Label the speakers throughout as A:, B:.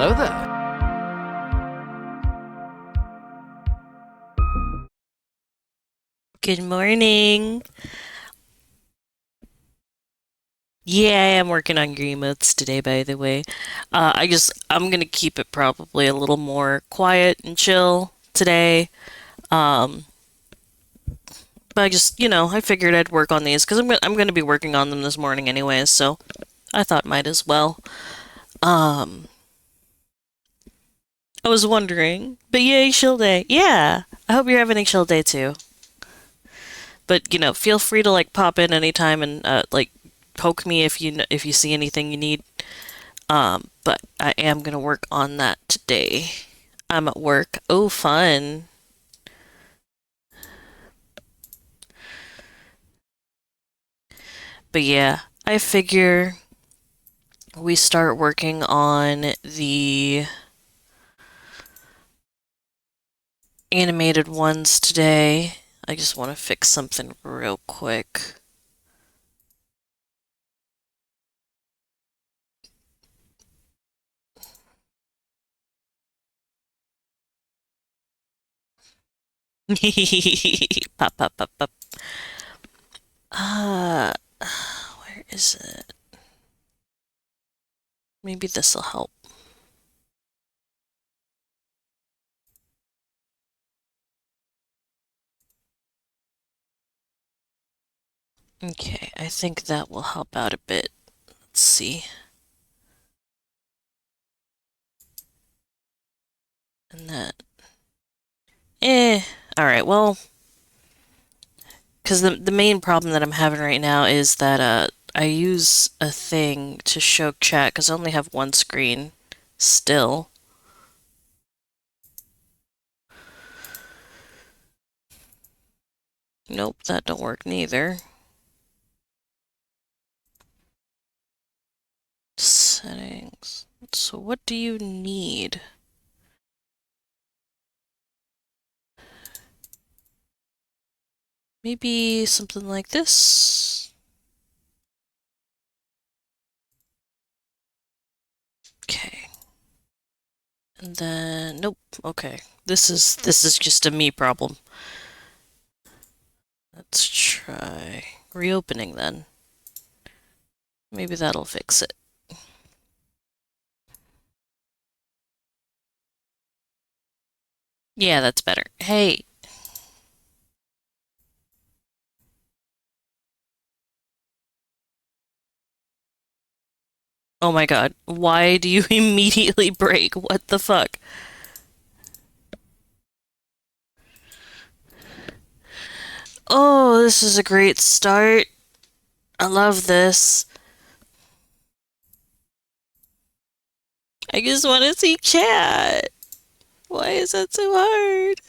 A: Hello there.
B: Good morning. Yeah, I am working on emotes today, by the way. I'm gonna keep it probably a little more quiet and chill today. Um, but I figured I'd work on these because I'm gonna be working on them this morning anyways, so I thought might as well. Um, I was wondering, but yay, chill day. Yeah, I hope you're having a chill day too. But feel free to like pop in anytime and like poke me if you see anything you need. But I am gonna work on that today. I'm at work. Oh, fun. But yeah, I figure we start working on the animated ones today. I just want to fix something real quick. Pop, pop, pop, pop. Uh, where is it? Maybe this'll help. Okay, I think that will help out a bit. Let's see. And that. Alright, well, because the main problem that I'm having right now is that I use a thing to show chat because I only have one screen still. Nope, that don't work neither. Settings. So what do you need? Maybe something like this? Okay. And then nope. Okay. This is just a me problem. Let's try reopening then. Maybe that'll fix it. Yeah, that's better. Hey, oh my God. Why do you immediately break? What the fuck? Oh, this is a great start. I love this. I just want to see chat. Why is that so hard?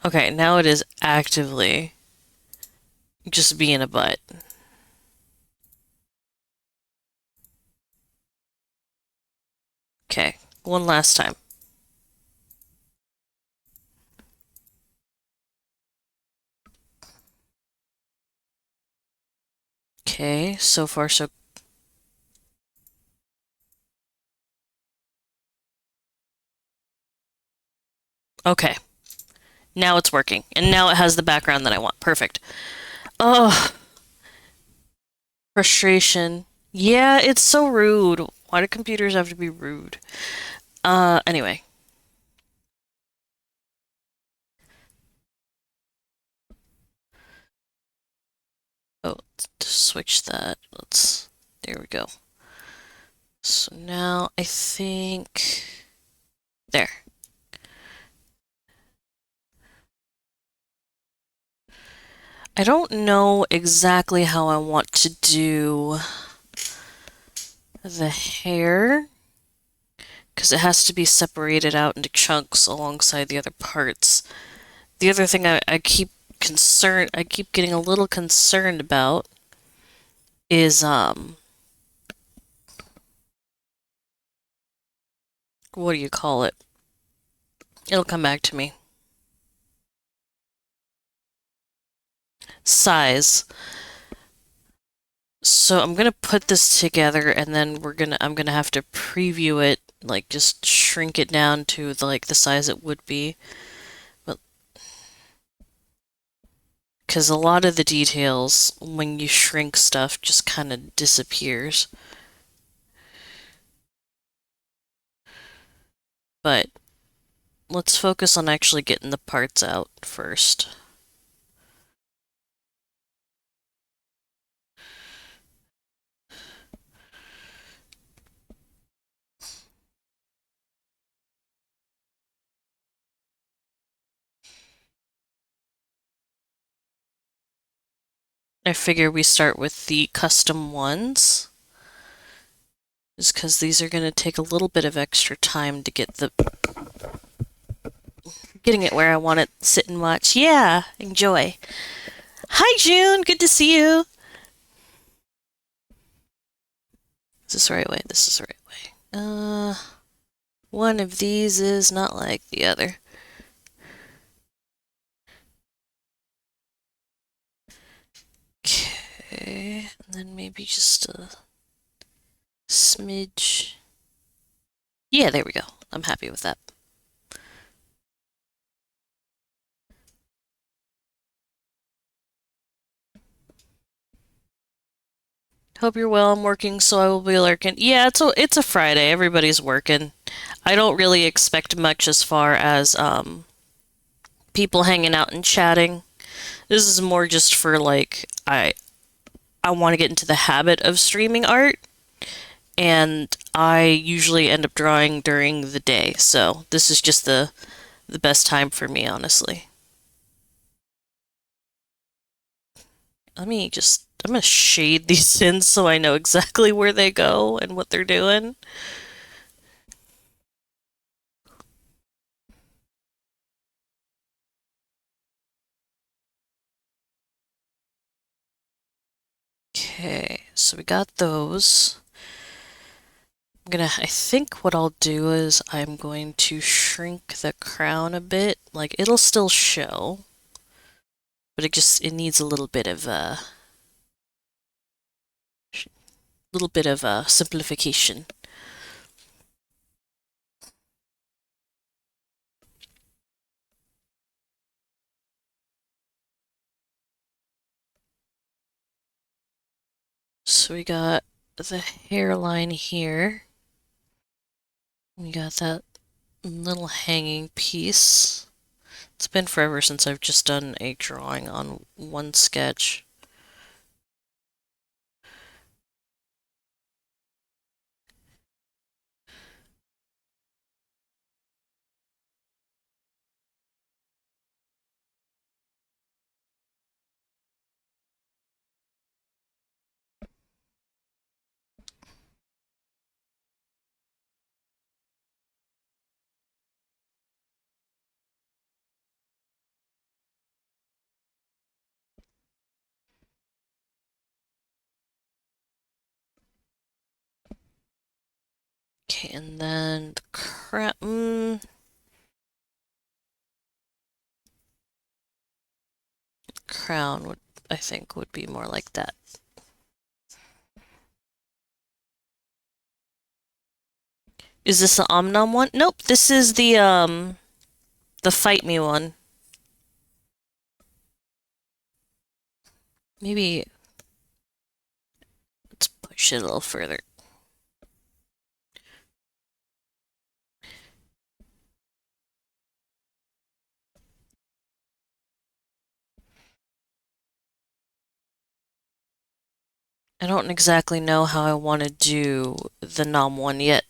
B: Okay, now it is actively just being a butt. Okay, one last time. Okay, so far so. Okay, now it's working. And now it has the background that I want. Perfect. Oh, frustration. Yeah, it's so rude. Why do computers have to be rude? Anyway. Oh, to switch that. There we go. So now I think, there. I don't know exactly how I want to do the hair because it has to be separated out into chunks alongside the other parts. The other thing I keep getting a little concerned about is what do you call it? It'll come back to me. Size. So I'm gonna put this together and then I'm gonna have to preview it, like just shrink it down to like the size it would be. But because a lot of the details when you shrink stuff just kind of disappears. But let's focus on actually getting the parts out first. I figure we start with the custom ones, just because these are going to take a little bit of extra time to getting it where I want it. Sit and watch. Yeah, enjoy. Hi, June. Good to see you. Is this the right way? This is the right way. One of these is not like the other. Okay, and then maybe just a smidge. Yeah, there we go. I'm happy with that. Hope you're well. I'm working, so I will be lurking. Yeah, it's a Friday. Everybody's working. I don't really expect much as far as people hanging out and chatting. This is more just for like I want to get into the habit of streaming art, and I usually end up drawing during the day. So this is just the best time for me, honestly. I'm gonna shade these in so I know exactly where they go and what they're doing. Okay, so we got those. I think what I'll do is I'm going to shrink the crown a bit. Like, it'll still show, but it needs a little bit of simplification. So we got the hairline here. We got that little hanging piece. It's been forever since I've just done a drawing on one sketch. Okay, and then the crown would, I think, would be more like that. Is this the Omnom one? Nope, this is the Fight Me one. Maybe let's push it a little further. I don't exactly know how I want to do the Nom one yet.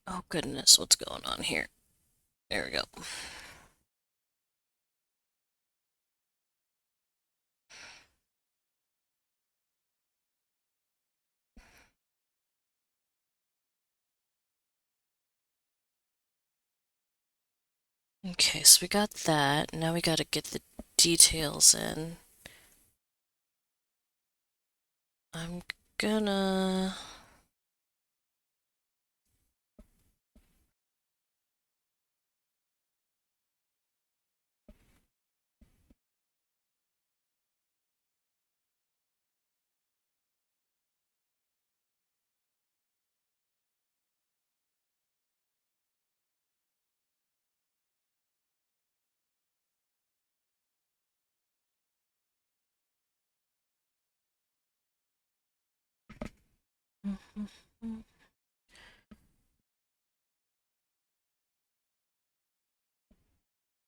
B: Oh goodness, what's going on here? There we go. Okay, so we got that. Now we gotta get the details in. I'm gonna...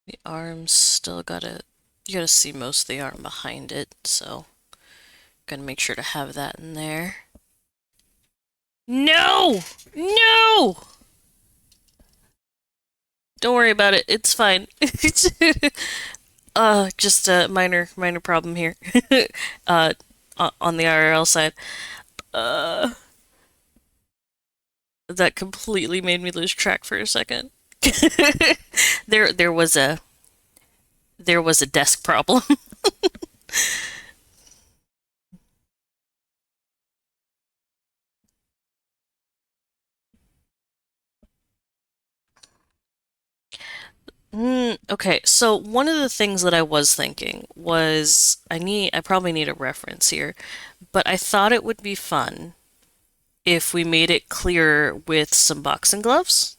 B: The arm's still gotta, you gotta see most of the arm behind it, so gotta make sure to have that in there. No! No! Don't worry about it. It's fine. Just a minor problem here. uh, on the IRL side. Uh, that completely made me lose track for a second. There, there was a desk problem. Okay, so one of the things that I was thinking was I probably need a reference here, but I thought it would be fun if we made it clearer with some boxing gloves.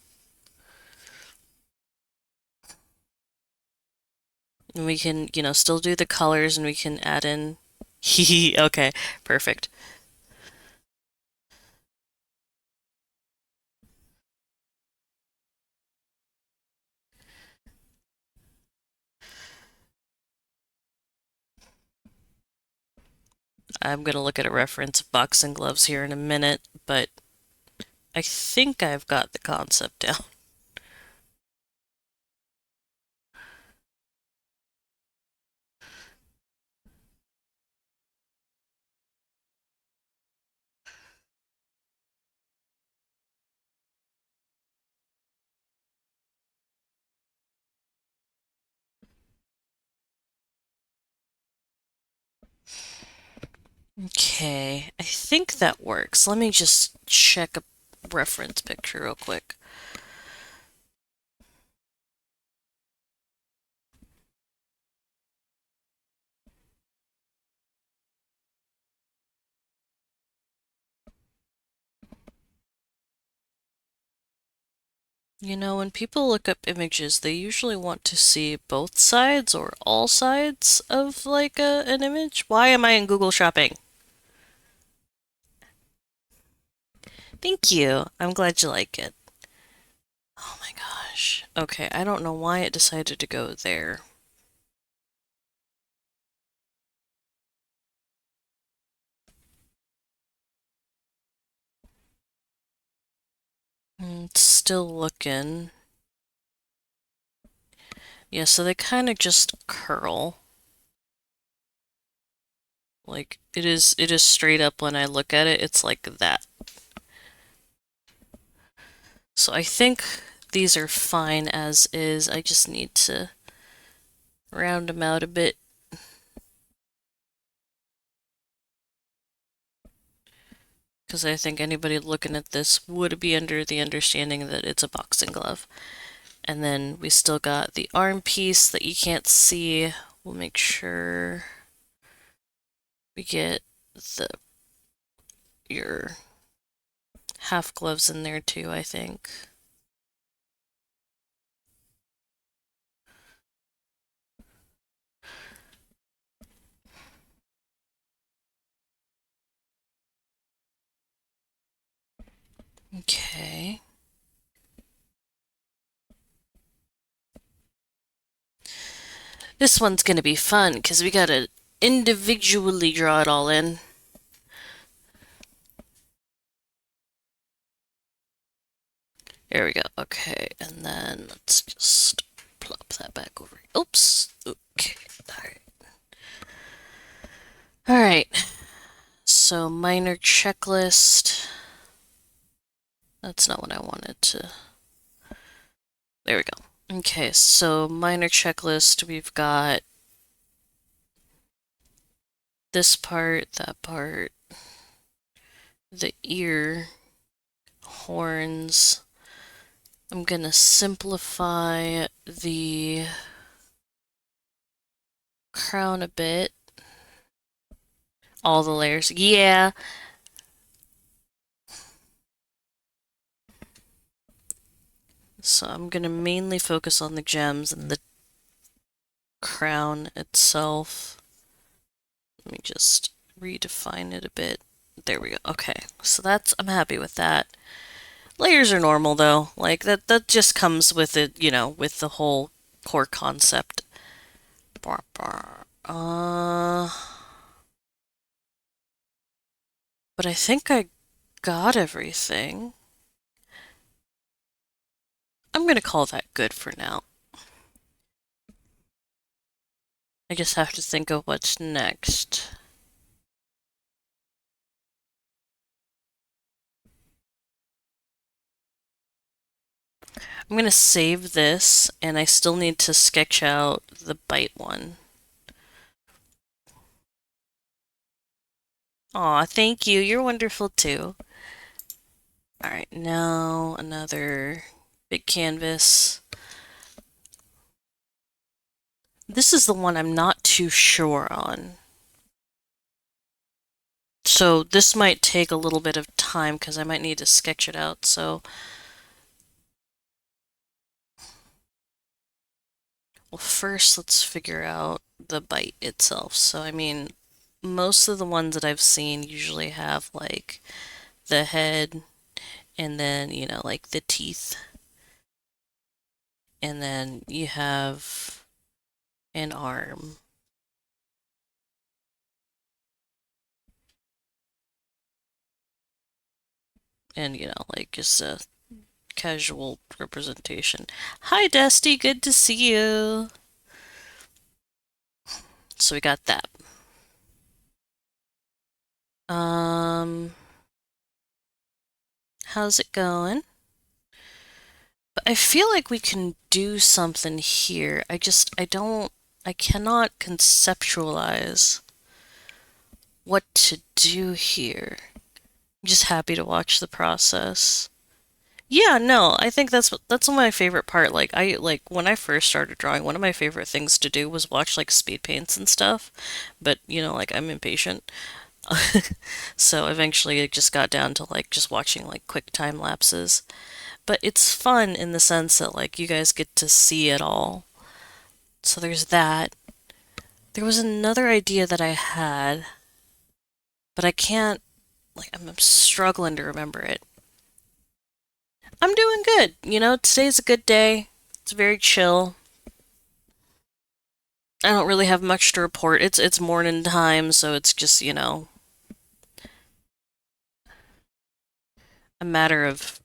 B: And we can, still do the colors and we can add in. Okay, perfect. I'm gonna look at a reference of boxing gloves here in a minute, but I think I've got the concept down. Okay, I think that works. Let me just check a reference picture real quick. When people look up images, they usually want to see both sides or all sides of like an image. Why am I in Google Shopping? Thank you. I'm glad you like it. Oh my gosh. Okay, I don't know why it decided to go there. It's still looking. Yeah, so they kind of just curl. Like it is straight up when I look at it, it's like that. So I think these are fine as is. I just need to round them out a bit. Because I think anybody looking at this would be under the understanding that it's a boxing glove. And then we still got the arm piece that you can't see. We'll make sure we get the your half gloves in there too, I think. Okay. This one's gonna be fun because we gotta individually draw it all in. There we go. Okay, and then let's just plop that back over. Oops. Okay. Alright. Alright. So, minor checklist. That's not what I wanted to. There we go. Okay, so minor checklist. We've got this part, that part, the ear, horns. I'm gonna simplify the crown a bit. All the layers. Yeah. So I'm gonna mainly focus on the gems and the crown itself. Let me just redefine it a bit. There we go. Okay. So that's I'm happy with that. Layers are normal though. Like that just comes with it, with the whole core concept. Bar, bar. But I think I got everything. I'm gonna call that good for now. I just have to think of what's next. I'm gonna save this, and I still need to sketch out the bite one. Aw, thank you. You're wonderful too. Alright, now another big canvas. This is the one I'm not too sure on. So this might take a little bit of time because I might need to sketch it out. So, well, first let's figure out the bite itself. So, I mean, most of the ones that I've seen usually have like the head and then, like the teeth. And then you have an arm. And, like just a casual representation. Hi, Dusty. Good to see you. So we got that. Um, how's it going? But I feel like we can do something here. I cannot conceptualize what to do here. I'm just happy to watch the process. Yeah, no, I think that's my favorite part. Like when I first started drawing, one of my favorite things to do was watch like speed paints and stuff. But like I'm impatient. So eventually it just got down to like just watching like quick time lapses. But it's fun in the sense that like you guys get to see it all. So there's that. There was another idea that I had, but I can't like I'm struggling to remember it. I'm doing good. Today's a good day. It's very chill. I don't really have much to report. It's morning time, so it's just, a matter of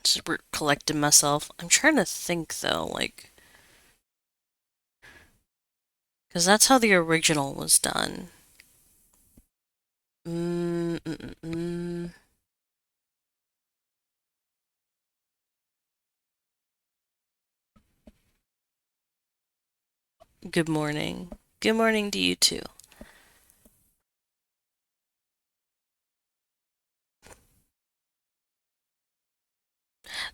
B: just collecting myself. I'm trying to think though, like, because that's how the original was done. Mm, mm, mm, mm. Good morning. Good morning to you too.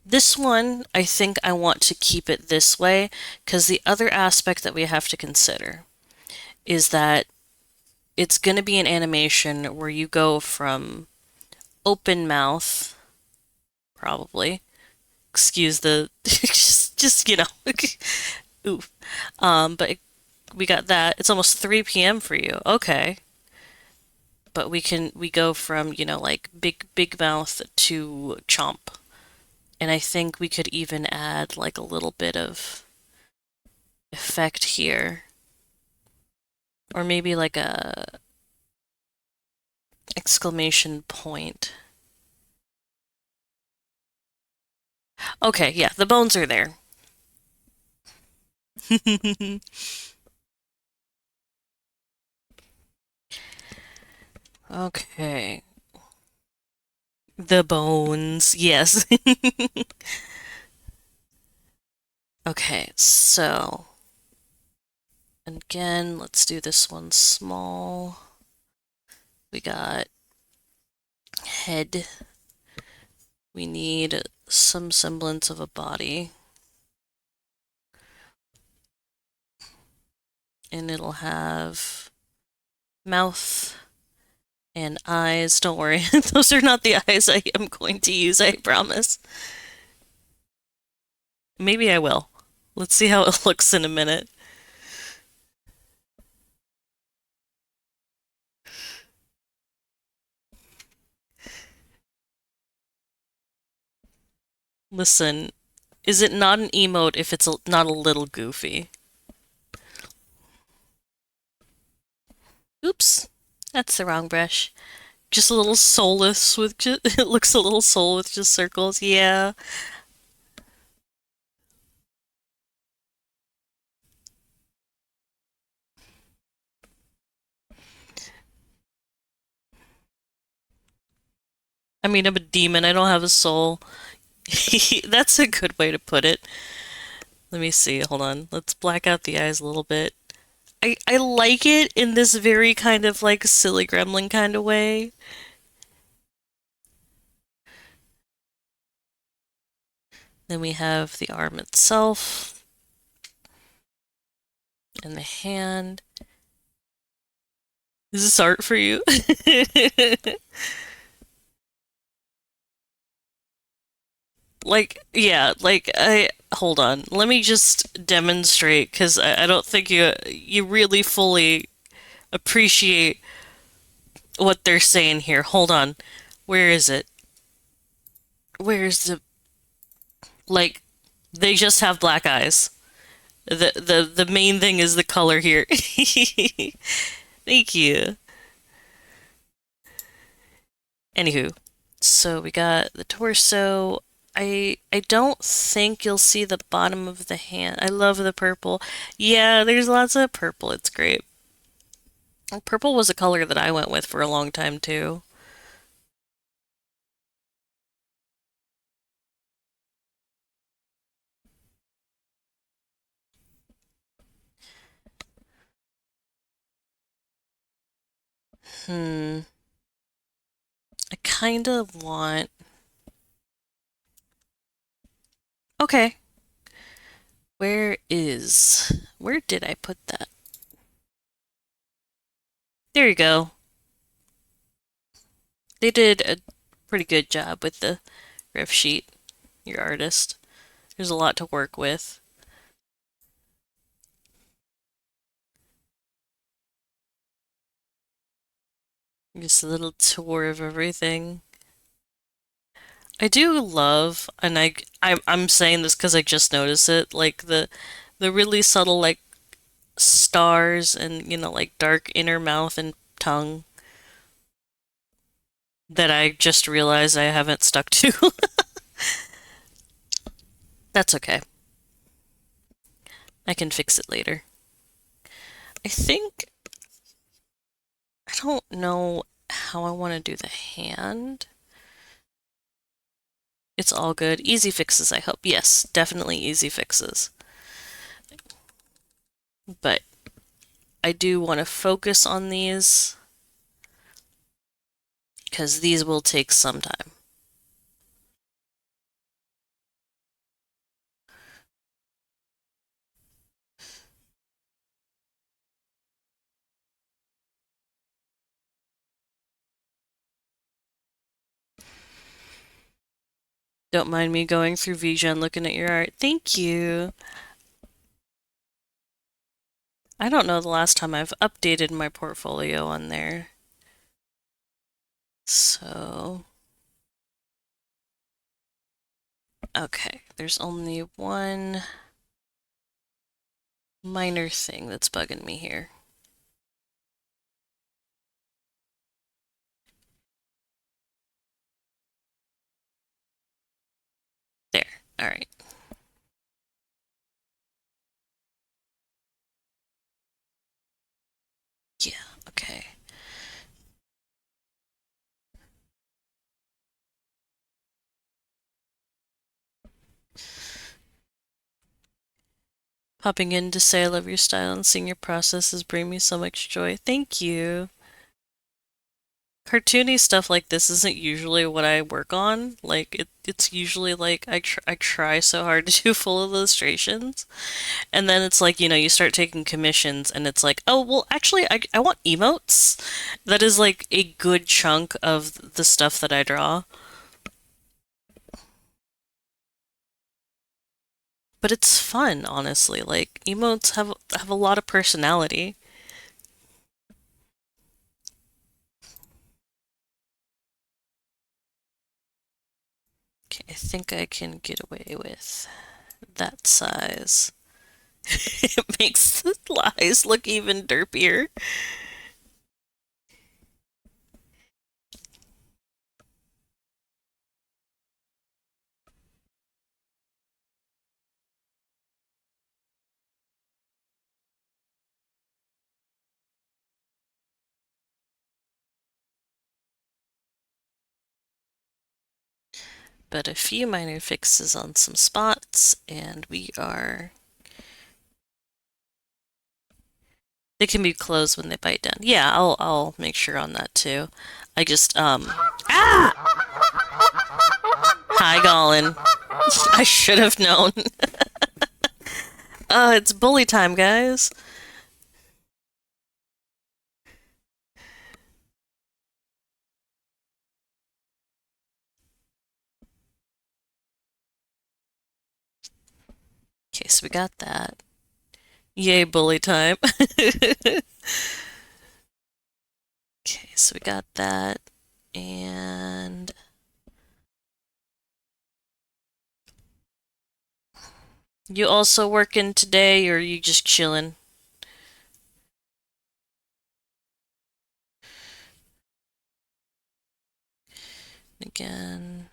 B: This one, I think I want to keep it this way because the other aspect that we have to consider is that it's going to be an animation where you go from open mouth, probably. Excuse the just oof. But we got that. It's almost 3 p.m. for you. Okay. But we go from, like big mouth to chomp. And I think we could even add like a little bit of effect here. Or maybe like a exclamation point. Okay, yeah, the bones are there. Okay. The bones, yes. Okay, so again, let's do this one small. We got head. We need some semblance of a body. And it'll have mouth and eyes. Don't worry, those are not the eyes I am going to use, I promise. Maybe I will. Let's see how it looks in a minute. Listen, is it not an emote if it's not a little goofy? Oops, that's the wrong brush. Just a little soulless with just, it looks a little soul with just circles. Yeah. I mean, I'm a demon. I don't have a soul. That's a good way to put it. Let me see. Hold on. Let's black out the eyes a little bit. I like it in this very kind of like silly gremlin kind of way. Then we have the arm itself and the hand. Is this art for you? Like, yeah, like hold on. Let me just demonstrate because I don't think you really fully appreciate what they're saying here. Hold on. Where is it? Where's the like they just have black eyes. The main thing is the color here. Thank you. Anywho, so we got the torso. I don't think you'll see the bottom of the hand. I love the purple. Yeah, there's lots of purple. It's great. Purple was a color that I went with for a long time too. Hmm. I kind of want. Okay. Where did I put that? There you go. They did a pretty good job with the riff sheet, your artist. There's a lot to work with. Just a little tour of everything. I do love, and I'm saying this because I just noticed it, like the really subtle like stars and like dark inner mouth and tongue that I just realized I haven't stuck to. That's okay. I can fix it later. I think I don't know how I want to do the hand. It's all good. Easy fixes, I hope. Yes, definitely easy fixes. But I do want to focus on these because these will take some time. Don't mind me going through VGen looking at your art. Thank you. I don't know the last time I've updated my portfolio on there. So, okay, there's only one minor thing that's bugging me here. There. All right. Yeah, okay. Popping in to say I love your style and seeing your processes bring me so much joy. Thank you. Cartoony stuff like this isn't usually what I work on. Like it's usually like I try so hard to do full illustrations, and then it's like you start taking commissions, and it's like oh well actually I want emotes. That is like a good chunk of the stuff that I draw. But it's fun, honestly. Like emotes have a lot of personality. I think I can get away with that size. It makes the eyes look even derpier. But a few minor fixes on some spots, and we are. They can be closed when they bite down. Yeah, I'll make sure on that too. I just ah! Hi, Colin. I should have known. It's bully time, guys. Okay, so we got that. Yay, bully time. Okay, so we got that. And you also working today, or are you just chilling? Again.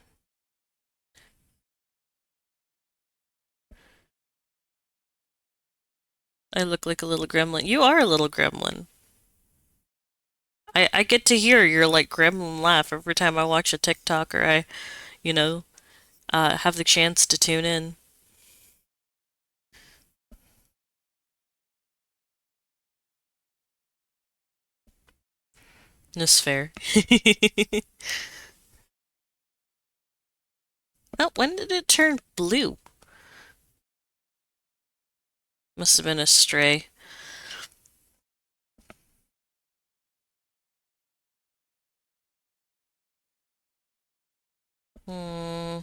B: I look like a little gremlin. You are a little gremlin. I get to hear your like gremlin laugh every time I watch a TikTok or you know, have the chance to tune in. That's fair. Oh, when did it turn blue? Must have been a stray. Hmm.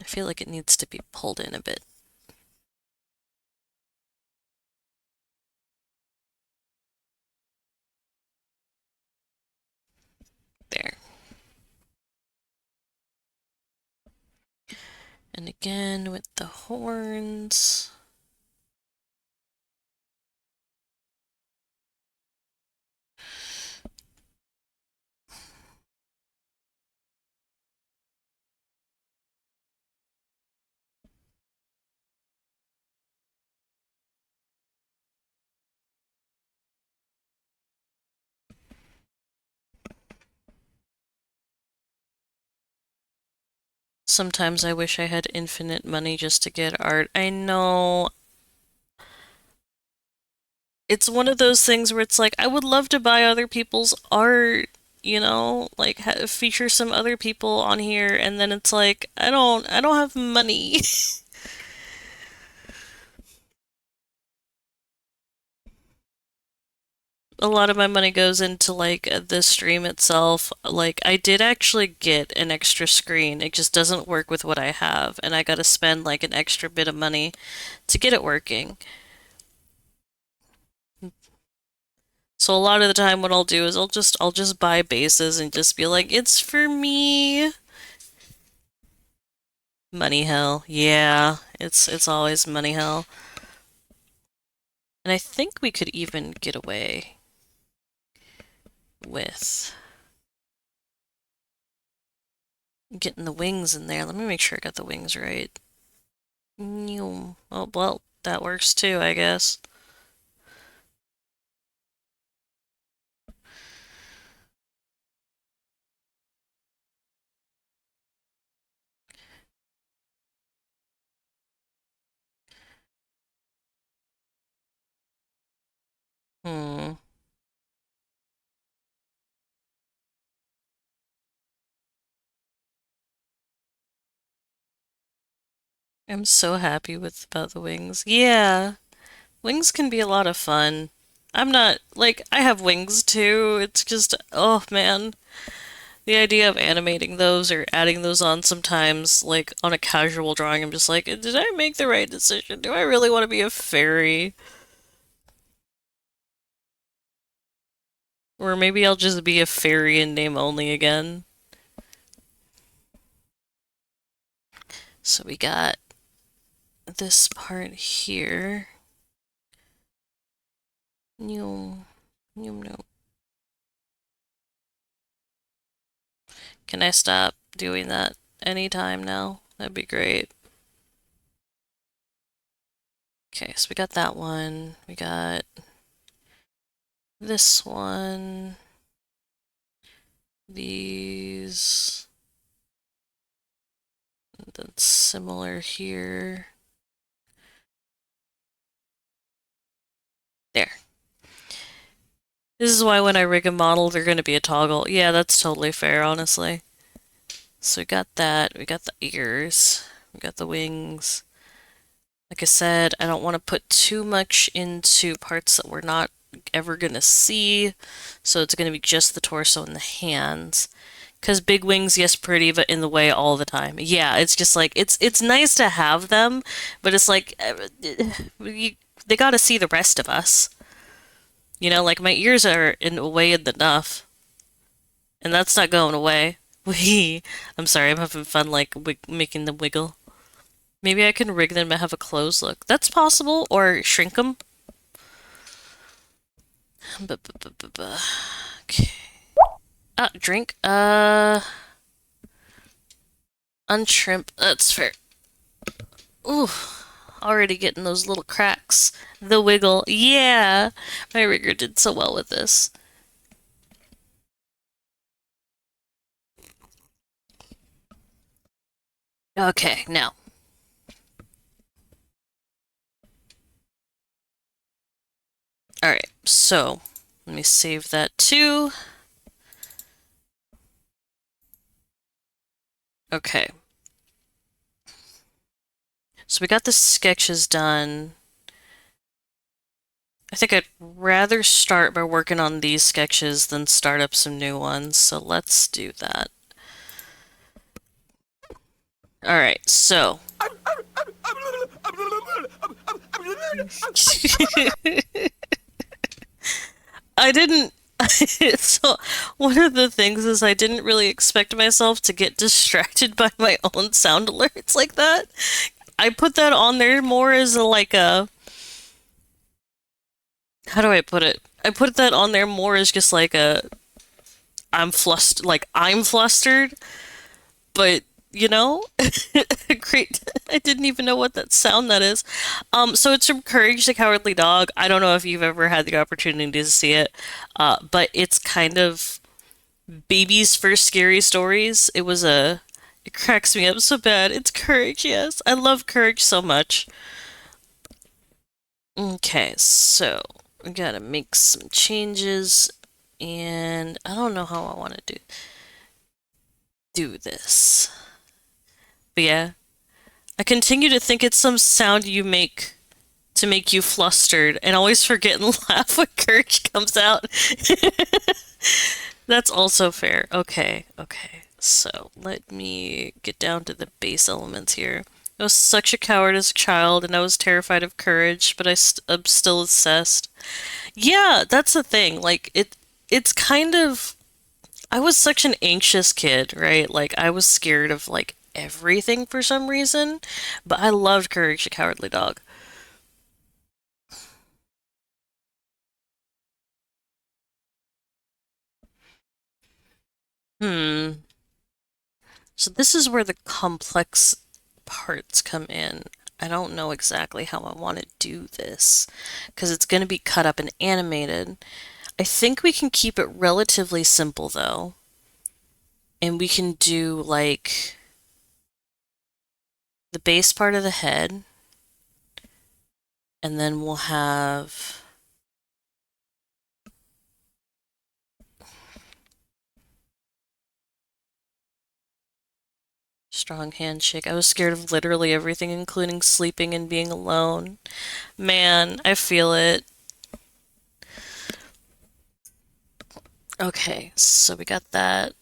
B: I feel like it needs to be pulled in a bit. There. And again with the horns. Sometimes I wish I had infinite money just to get art. I know it's one of those things where it's like I would love to buy other people's art, like feature some other people on here, and then it's like I don't have money. A lot of my money goes into like the stream itself. Like I did actually get an extra screen. It just doesn't work with what I have, and I gotta spend like an extra bit of money to get it working. So a lot of the time what I'll do is I'll just buy bases and just be like, it's for me. Money hell. Yeah, it's always money hell. And I think we could even get away with getting the wings in there. Let me make sure I got the wings right. Oh, well, that works too, I guess. Hmm. I'm so happy with about the wings. Yeah, wings can be a lot of fun. I'm not like I have wings too. It's just oh man. The idea of animating those or adding those on sometimes, like on a casual drawing, I'm just like, did I make the right decision? Do I really want to be a fairy? Or maybe I'll just be a fairy in name only again. So we got this part here. New, new. Can I stop doing that anytime now? That'd be great. Okay, so we got that one. We got this one. These. That's similar here. There. This is why when I rig a model, they're going to be a toggle. Yeah, that's totally fair, honestly. So we got that. We got the ears. We got the wings. Like I said, I don't want to put too much into parts that we're not ever going to see. So it's going to be just the torso and the hands. Because big wings, yes, pretty, but in the way all the time. Yeah, it's just like, it's nice to have them, but it's like, they gotta see the rest of us. You know, like my ears are in a way enough, and that's not going away. I'm sorry, I'm having fun, like, making them wiggle. Maybe I can rig them to have a closed look. That's possible, or shrink them. Okay. Drink. Unshrimp. That's fair. Ooh, already getting those little cracks. The wiggle. Yeah! My rigger did so well with this. Okay, now. Alright, so let me save that too. Okay. So we got the sketches done. I think I'd rather start by working on these sketches than start up some new ones, so let's do that. Alright, so. I didn't. So, one of the things is I didn't really expect myself to get distracted by my own sound alerts like that. I put that on there more as a, like a. How do I put it? I put that on there more as just like a. I'm flustered, but you know, great. I didn't even know what that sound that is. So it's from Courage the Cowardly Dog. I don't know if you've ever had the opportunity to see it, but it's kind of baby's first scary stories. It cracks me up so bad. It's Courage, yes. I love Courage so much. Okay, so we gotta make some changes, and I don't know how I want to do this. But yeah, I continue to think it's some sound you make to make you flustered, and always forget and laugh when Courage comes out. That's also fair. Okay, okay. So let me get down to the base elements here. I was such a coward as a child, and I was terrified of courage, but I'm still obsessed. Yeah, that's the thing. Like it's kind of. I was such an anxious kid, right? Like I was scared of like everything for some reason, but I loved Courage the Cowardly Dog. Hmm. So this is where the complex parts come in. I don't know exactly how I want to do this because it's going to be cut up and animated. I think we can keep it relatively simple though, and we can do like the base part of the head, and then we'll have strong handshake. I was scared of literally everything, including sleeping and being alone. Man, I feel it. Okay, so we got that.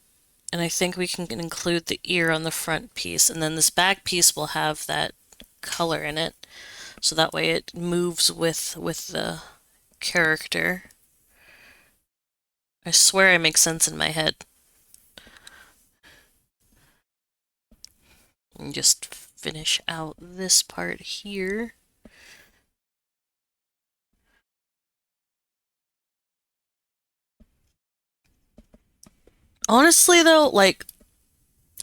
B: And I think we can include the ear on the front piece, and then this back piece will have that color in it, so that way it moves with the character. I swear I make sense in my head. And just finish out this part here. Honestly, though, like,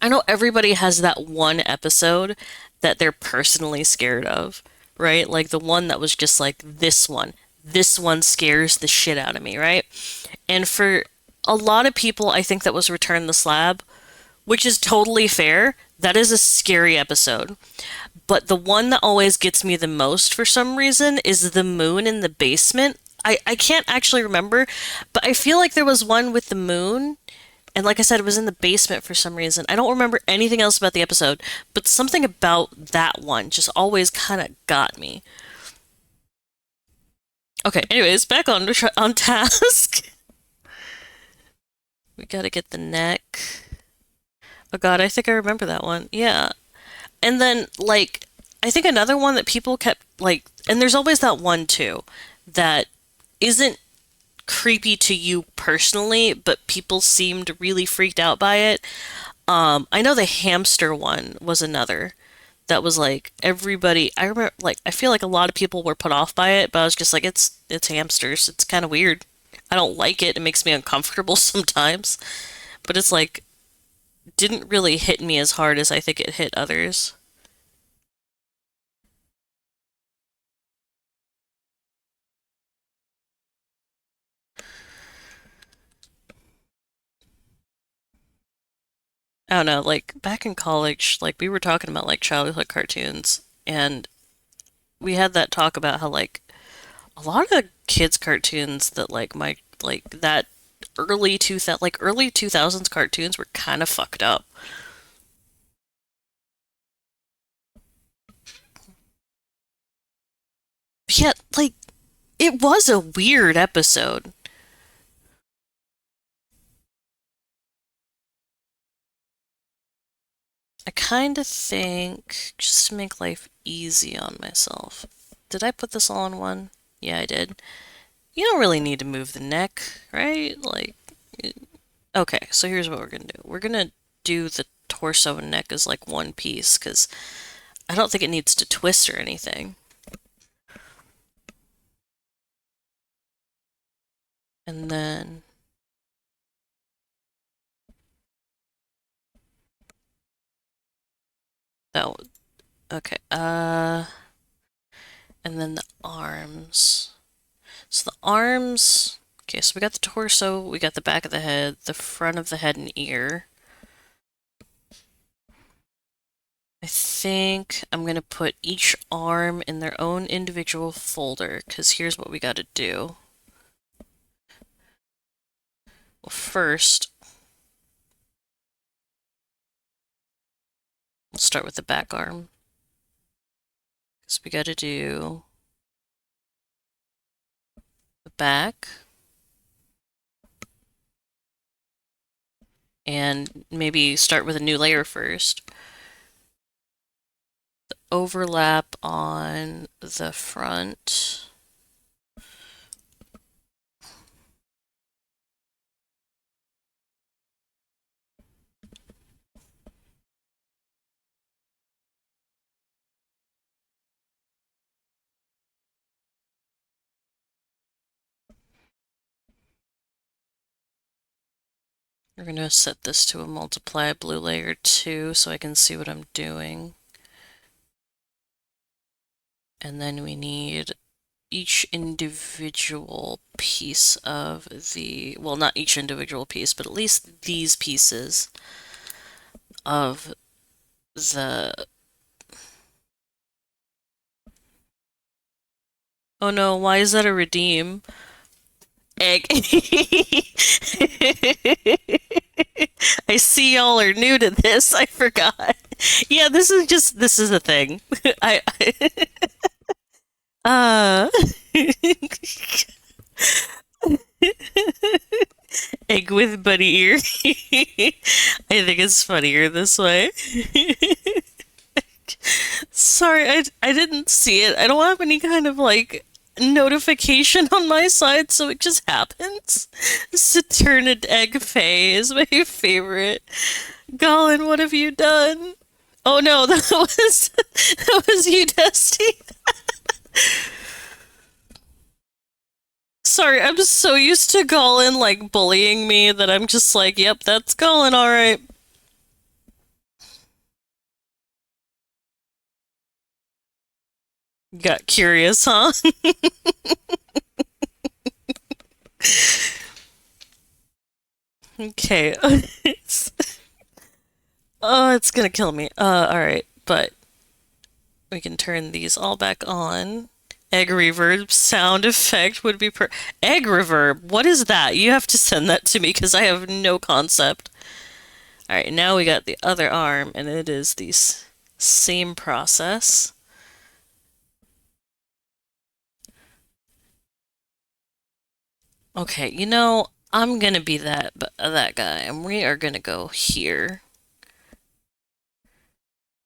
B: I know everybody has that one episode that they're personally scared of, right? Like the one that was just like, this one. This one scares the shit out of me, right? And for a lot of people, I think that was Return the Slab, which is totally fair. That is a scary episode. But the one that always gets me the most for some reason is the moon in the basement. I can't actually remember, but I feel like there was one with the moon. And like I said, it was in the basement for some reason. I don't remember anything else about the episode, but something about that one just always kind of got me. Okay, anyways, back on task. We gotta get the neck. Oh god, I think I remember that one. Yeah. And then, like, I think another one that people kept, like, and there's always that one too, that isn't creepy to you personally, but people seemed really freaked out by it. I know the hamster one was another that was like everybody. I remember, like, I feel like a lot of people were put off by it, but I was just like, it's hamsters. It's kind of weird. I don't like it. It makes me uncomfortable sometimes, but it's like didn't really hit me as hard as I think it hit others. I don't know, like back in college, like we were talking about like childhood cartoons, and we had that talk about how like a lot of the kids' cartoons that like that early 2000s cartoons were kind of fucked up. Yet, like it was a weird episode. I kind of think just to make life easy on myself. Did I put this all in one? Yeah, I did. You don't really need to move the neck, right? Like, okay, so here's what we're gonna do. We're gonna do the torso and neck as like one piece because I don't think it needs to twist or anything. And then that, okay, and then the arms. So the arms, okay, so we got the torso, we got the back of the head, the front of the head and ear. I think I'm gonna put each arm in their own individual folder, because here's what we gotta do. Well, first, we'll start with the back arm. Because we gotta do the back, and maybe start with a new layer first. Overlap on the front. We're going to set this to a multiply blue layer 2 so I can see what I'm doing. And then we need each individual piece of the, well, not each individual piece, but at least these pieces of the, oh no, why is that a redeem? Egg. I see y'all are new to this. I forgot. Yeah, this is a thing. I uh egg with bunny ear. I think it's funnier this way. Sorry, I didn't see it. I don't have any kind of like notification on my side, so it just happens. Saturnid Egg Fae is my favorite. Colin, what have you done? Oh no, that was you, Dusty. Sorry, I'm just so used to Colin like bullying me that I'm just like, yep, that's Colin, alright. Got curious, huh? Okay. Oh, it's gonna kill me. Alright, but we can turn these all back on. Egg reverb sound effect would be egg reverb. What is that? You have to send that to me because I have no concept. All right, now we got the other arm, and it is the same process. Okay, I'm gonna be that guy, and we are gonna go here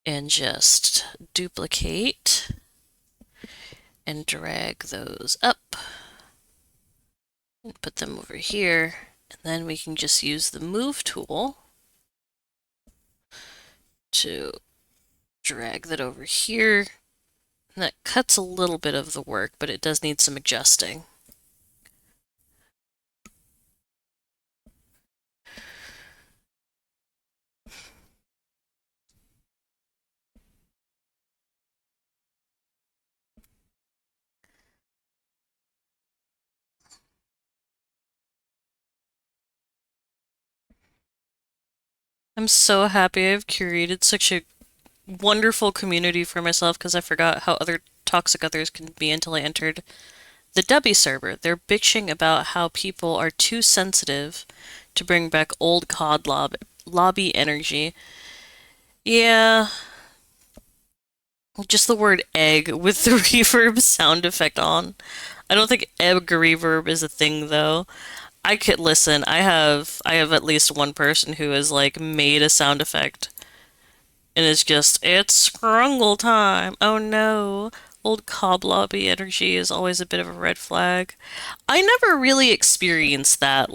B: and just duplicate and drag those up and put them over here, and then we can just use the move tool to drag that over here. And that cuts a little bit of the work, but it does need some adjusting. I'm so happy I've curated such a wonderful community for myself because I forgot how other toxic others can be until I entered the Dubby server. They're bitching about how people are too sensitive to bring back old COD lobby energy. Yeah, just the word egg with the reverb sound effect on. I don't think egg reverb is a thing though. I could listen. I have at least one person who has like made a sound effect and it's scrungle time. Oh no. Old cob lobby energy is always a bit of a red flag. I never really experienced that.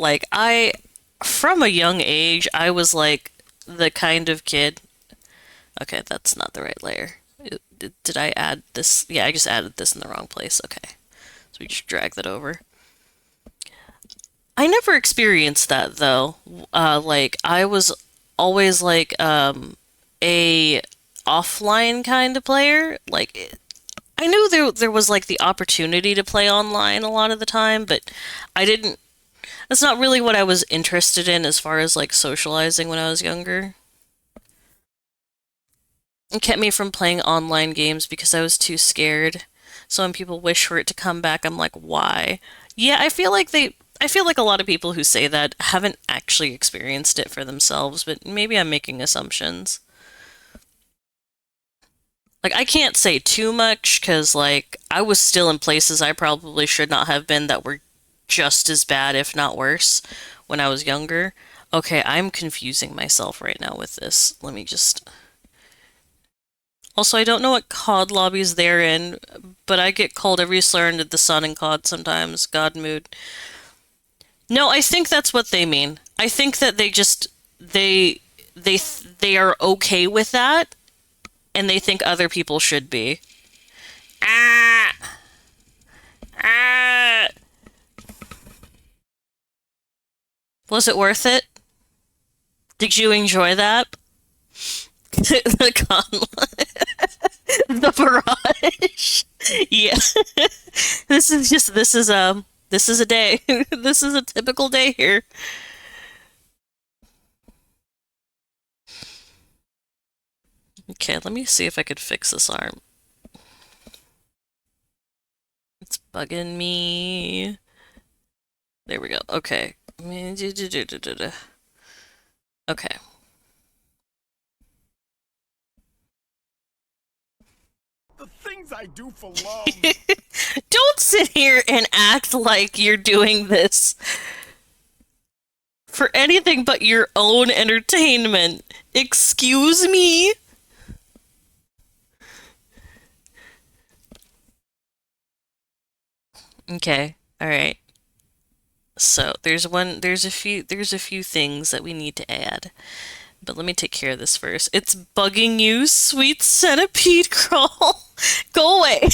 B: From a young age, I was like the kind of kid. Okay, that's not the right layer. Did I add this? Yeah, I just added this in the wrong place. Okay, so we just drag that over. I never experienced that though. I was always a offline kind of player. I knew there was like the opportunity to play online a lot of the time, but I didn't. That's not really what I was interested in as far as like socializing when I was younger. It kept me from playing online games because I was too scared. So when people wish for it to come back, I'm like, why? Yeah, I feel like a lot of people who say that haven't actually experienced it for themselves, but maybe I'm making assumptions. Like, I can't say too much because, like, I was still in places I probably should not have been that were just as bad, if not worse, when I was younger. Okay, I'm confusing myself right now with this. Let me just. Also, I don't know what COD lobbies they're in, but I get called every slur under the sun in COD sometimes. God mood. No, I think that's what they mean. I think that they are okay with that, and they think other people should be. Ah, ah. Was it worth it? Did you enjoy that? The the barrage. Yeah. This is a day. This is a typical day here. Okay, let me see if I could fix this arm. It's bugging me. There we go. Okay. Okay.
A: The things I do for love.
B: Don't sit here and act like you're doing this for anything but your own entertainment. Excuse me? Okay. All right. So there's a few things that we need to add. But let me take care of this first. It's bugging you, sweet centipede crawl. Go away.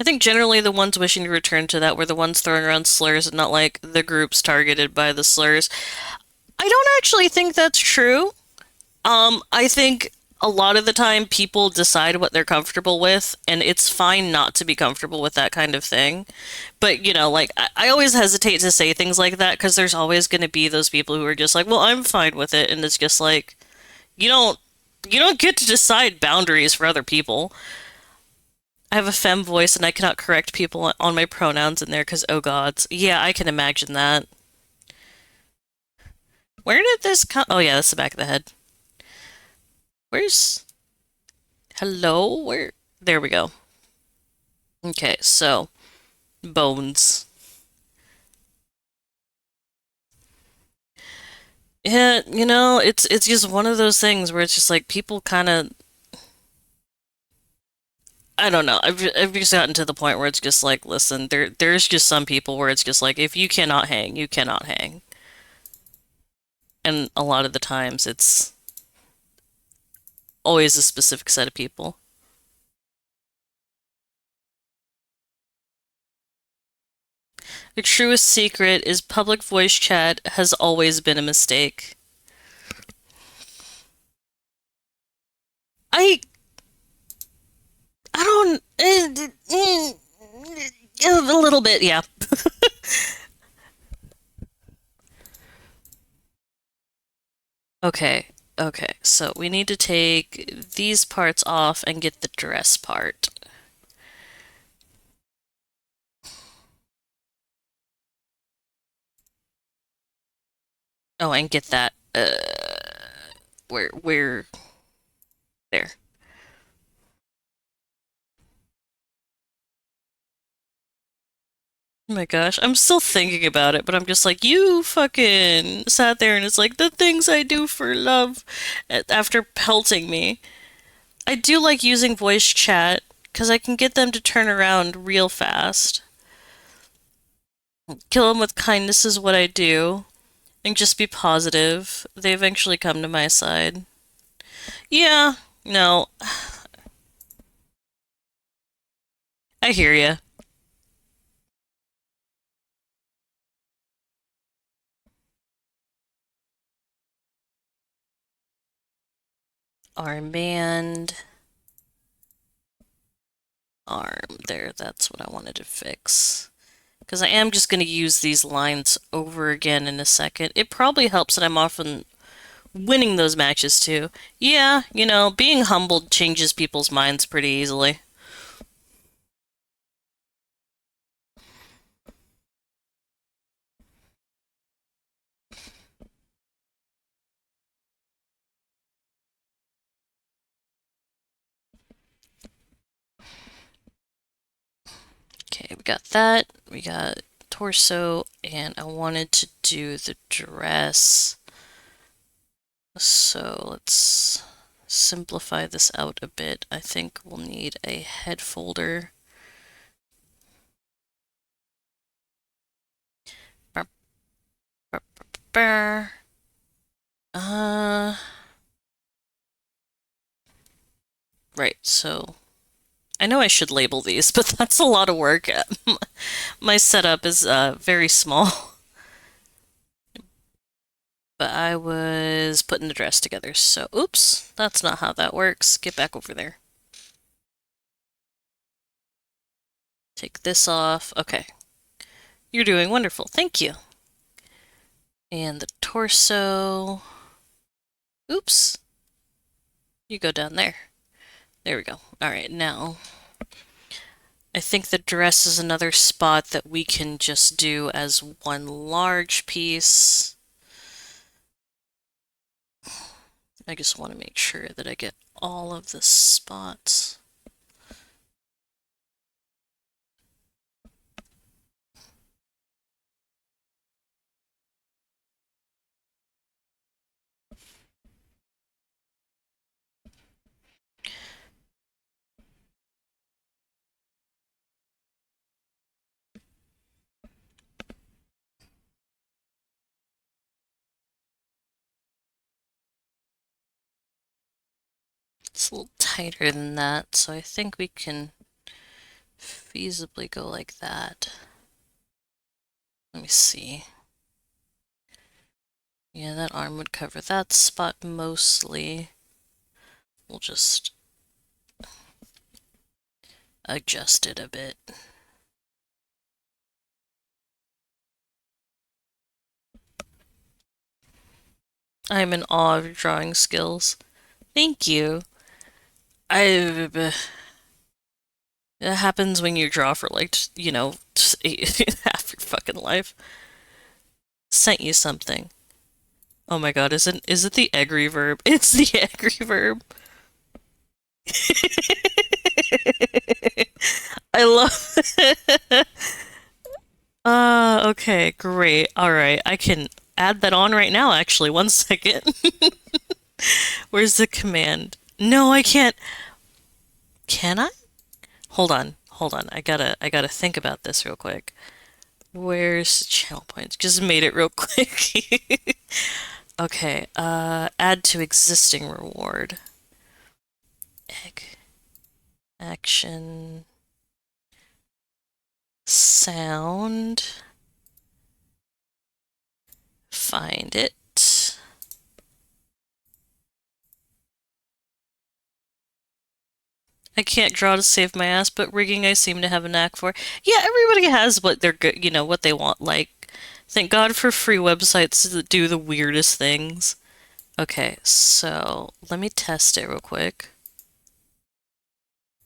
B: I think generally the ones wishing to return to that were the ones throwing around slurs and not like the groups targeted by the slurs. I don't actually think that's true. I think a lot of the time people decide what they're comfortable with, and it's fine not to be comfortable with that kind of thing. But, like, I always hesitate to say things like that because there's always going to be those people who are just like, well, I'm fine with it. And it's just like, you don't, you don't get to decide boundaries for other people. I have a femme voice and I cannot correct people on my pronouns in there because, oh gods. Yeah, I can imagine that. Where did this come? Oh, yeah, that's the back of the head. Where's. Hello? Where? There we go. Okay, so bones. Yeah, it's just one of those things where it's just like people kind of I don't know. I've just gotten to the point where it's just like, listen, there's just some people where it's just like if you cannot hang, you cannot hang. And a lot of the times it's always a specific set of people. The truest secret is public voice chat has always been a mistake. I I don't a little bit, yeah. Okay, okay. So we need to take these parts off and get the dress part. Oh, and get that. Where? There. Oh my gosh, I'm still thinking about it, but I'm just like, you fucking sat there and it's like the things I do for love after pelting me. I do like using voice chat because I can get them to turn around real fast. Kill them with kindness is what I do, and just be positive. They eventually come to my side. Yeah, no, I hear ya. Armband, arm. There, that's what I wanted to fix. Because I am just going to use these lines over again in a second. It probably helps that I'm often winning those matches too. Yeah, being humbled changes people's minds pretty easily. Okay, we got that. We got torso, and I wanted to do the dress. So let's simplify this out a bit. I think we'll need a head folder. Brr, brr, brr, brr. Uh, right, so I know I should label these, but that's a lot of work. My setup is very small, but I was putting the dress together, so oops, that's not how that works. Get back over there. Take this off. Okay, you're doing wonderful. Thank you. And the torso. Oops, you go down there. There we go. All right, now I think the dress is another spot that we can just do as one large piece. I just want to make sure that I get all of the spots. It's a little tighter than that, so I think we can feasibly go like that. Let me see. Yeah, that arm would cover that spot mostly. We'll just adjust it a bit. I'm in awe of your drawing skills. Thank you. I It happens when you draw for like, half your fucking life. Sent you something. Oh my god, is it the egg reverb? It's the egg reverb. I love it. Okay, great. All right, I can add that on right now, actually. One second. Where's the command? No, I can't. Can I? Hold on. I gotta think about this real quick. Where's channel points? Just made it real quick. Okay, add to existing reward. Egg. Action. Sound. Find it. I can't draw to save my ass, but rigging I seem to have a knack for. Yeah, everybody has what they're good, what they want. Like, thank God for free websites that do the weirdest things. Okay, so let me test it real quick.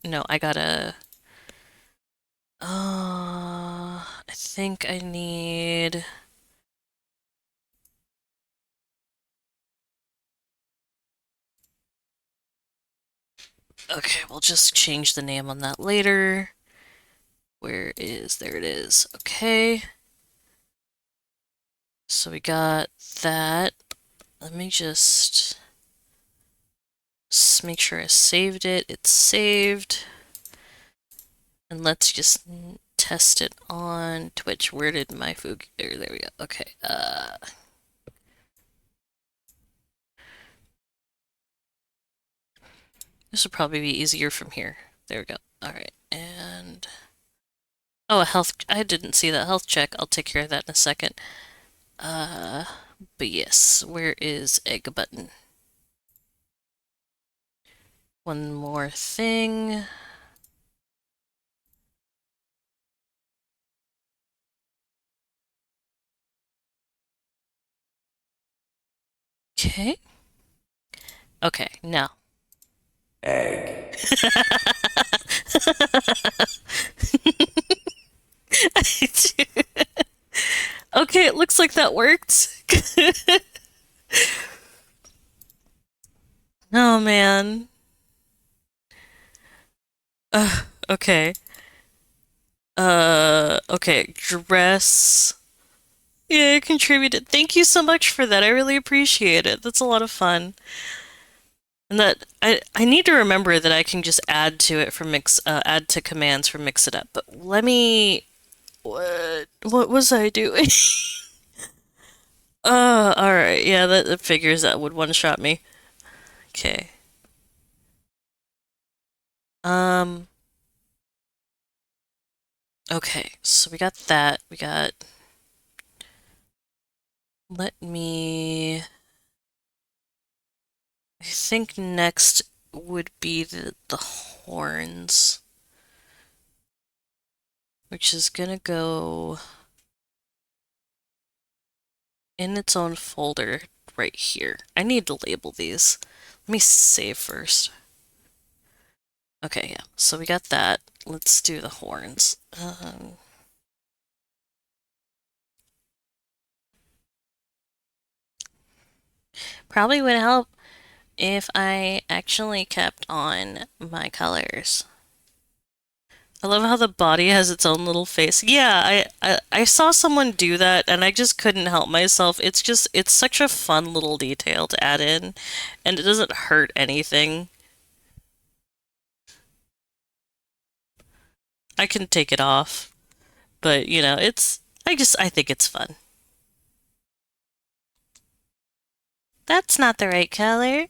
B: No, I gotta. I think I need. Okay, we'll just change the name on that later. There it is. Okay. So we got that. Let me just make sure I saved it. It's saved. And let's just test it on Twitch. Where did my food? There we go. Okay. This will probably be easier from here. There we go. All right. And oh, a health. I didn't see that health check. I'll take care of that in a second. Uh, but yes, where is egg button? One more thing. Okay. Okay, now.
A: Egg.
B: Okay, it looks like that worked. Oh man. Okay. Okay, dress. Yeah, I contributed. Thank you so much for that. I really appreciate it. That's a lot of fun. And that I need to remember that I can just add to it for add to commands for mix it up. But let me what was I doing? All right. Yeah, that figures that would one-shot me. Okay. Um okay. So we got that. We got let me I think next would be the horns, which is gonna go in its own folder right here. I need to label these. Let me save first. Okay, yeah. So we got that. Let's do the horns. Probably would help if I actually kept on my colors. I love how the body has its own little face. Yeah, I saw someone do that and I just couldn't help myself. It's such a fun little detail to add in and it doesn't hurt anything. I can take it off, but I think it's fun. That's not the right color.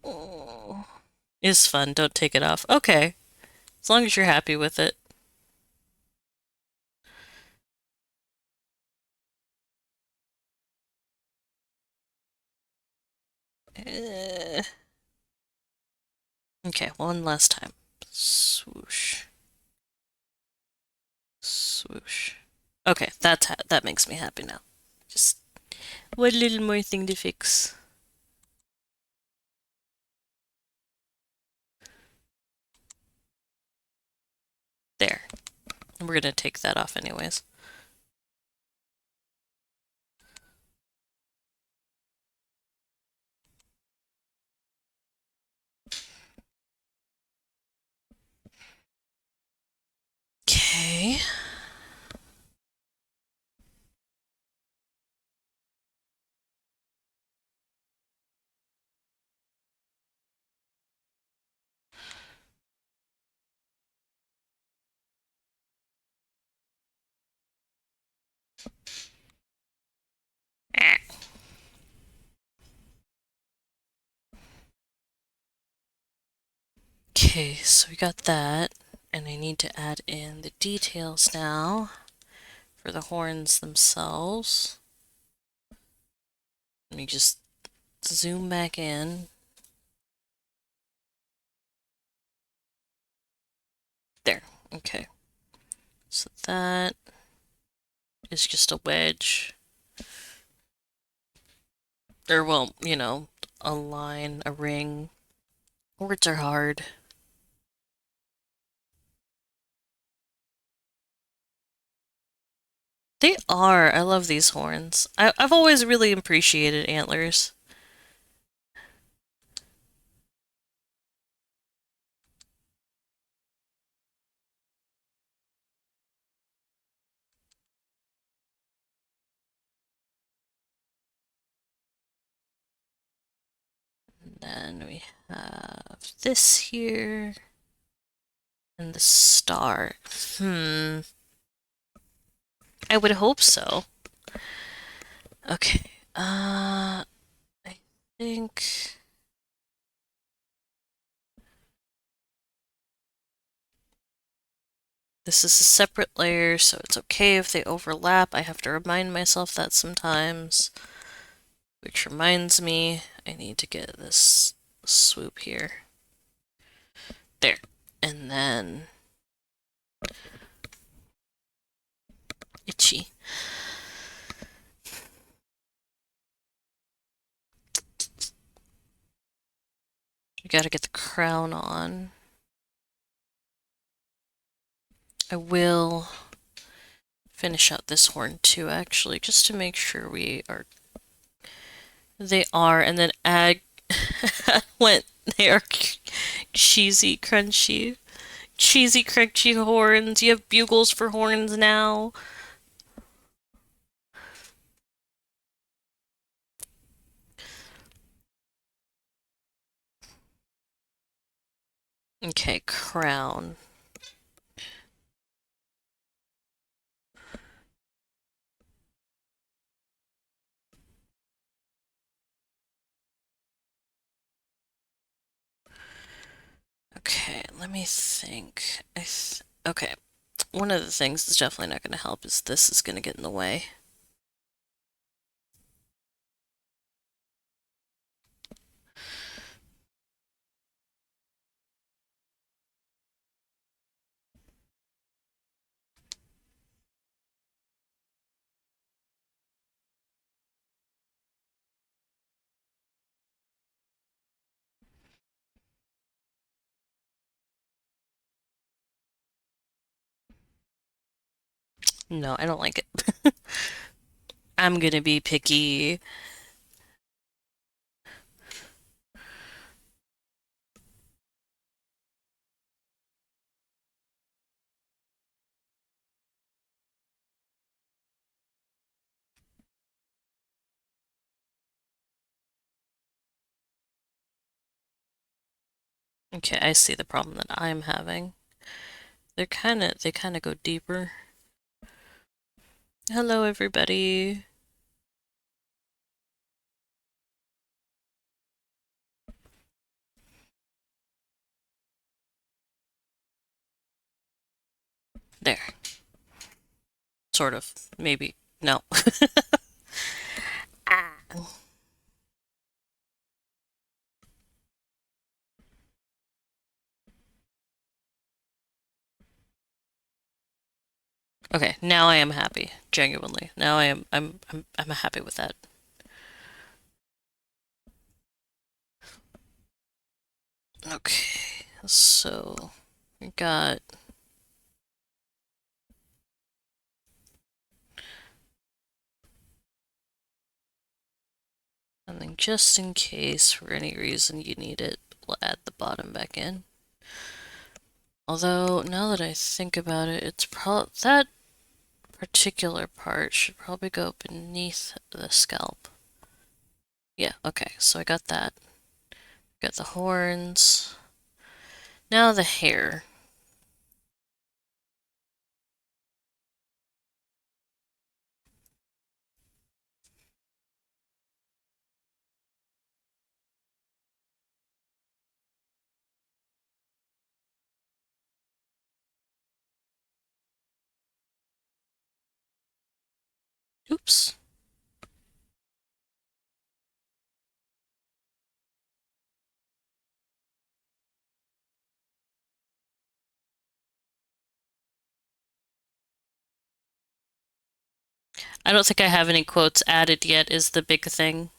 B: Oh, it's fun. Don't take it off. Okay, as long as you're happy with it. Eh. Okay, one last time. Swoosh, swoosh. Okay, that makes me happy now. Just one little more thing to fix. There. We're gonna take that off anyways. Okay. Okay, so we got that, and I need to add in the details now for the horns themselves. Let me just zoom back in. There, okay. So that is just a wedge. Or, well, a line, a ring. Words are hard. They are. I love these horns. I've always really appreciated antlers. And then we have this here. And the star. I would hope so. Okay. I think this is a separate layer, so it's okay if they overlap. I have to remind myself that sometimes, which reminds me I need to get this swoop here. There. And then itchy. We gotta get the crown on. I will finish out this horn too, actually, just to make sure we are. They are, and then add when they are cheesy, crunchy. Cheesy, crunchy horns. You have bugles for horns now. Okay, crown. Okay, let me think. Okay, one of the things that's definitely not going to help is this is going to get in the way. No, I don't like it. I'm gonna be picky. Okay, I see the problem that I'm having. They kind of go deeper. Hello, everybody. There. Sort of. Maybe. No. Okay, now I am happy. Genuinely. Now I'm happy with that. Okay. So we got something just in case for any reason you need it. We'll add the bottom back in. Although now that I think about it, it's probably that particular part should probably go beneath the scalp. Yeah, okay, so I got that. Got the horns. Now the hair. Oops. I don't think I have any quotes added yet, is the big thing.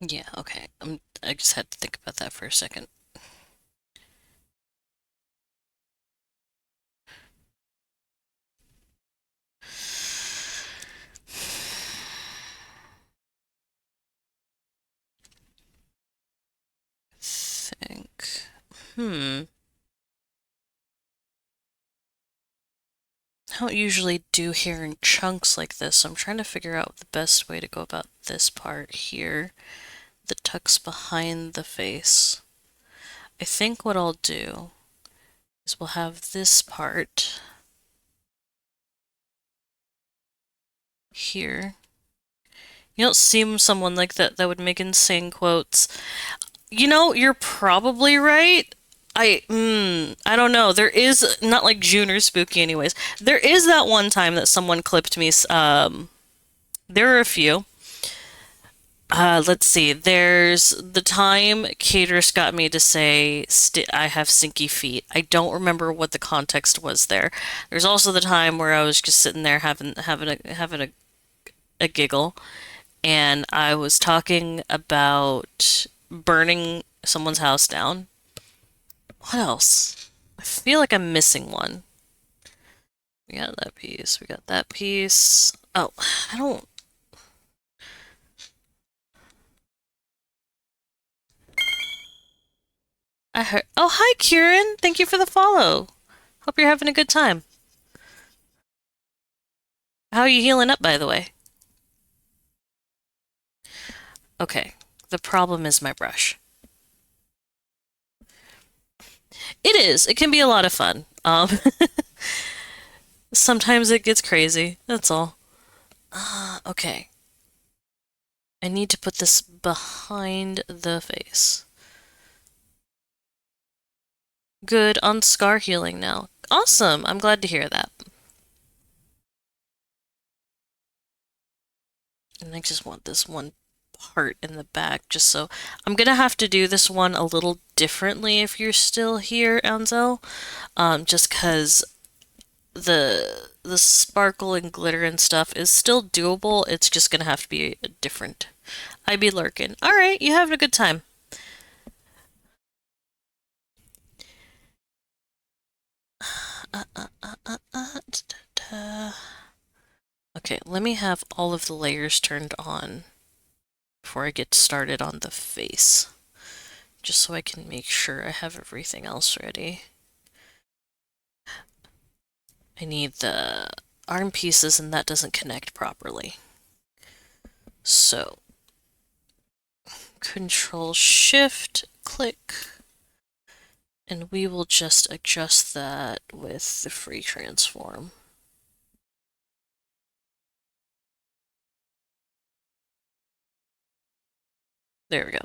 B: Yeah, okay. I just had to think about that for a second. Think. Hmm. I don't usually do hair in chunks like this, so I'm trying to figure out the best way to go about this part here that tucks behind the face. I think what I'll do is we'll have this part here. You don't seem someone like that would make insane quotes. You know, you're probably right. I don't know. There is not like June or Spooky, anyways. There is that one time that someone clipped me. There are a few. Let's see. There's the time Caterus got me to say I have stinky feet. I don't remember what the context was there. There's also the time where I was just sitting there having a giggle, and I was talking about burning someone's house down. What else? I feel like I'm missing one. We got that piece. We got that piece. Oh, I don't. I heard. Oh, hi, Kieran. Thank you for the follow. Hope you're having a good time. How are you healing up, by the way? Okay. The problem is my brush. It is. It can be a lot of fun. Sometimes it gets crazy. That's all. Okay. I need to put this behind the face. Good on scar healing now. Awesome. I'm glad to hear that. And I just want this one part in the back just so I'm gonna have to do this one a little differently if you're still here, Ansel. Just because the sparkle and glitter and stuff is still doable. It's just gonna have to be different. I be lurking. All right, you having a good time? Okay, let me have all of the layers turned on before I get started on the face, just so I can make sure I have everything else ready. I need the arm pieces, and that doesn't connect properly. So, Control Shift, click, And we will just adjust that with the free transform. There we go.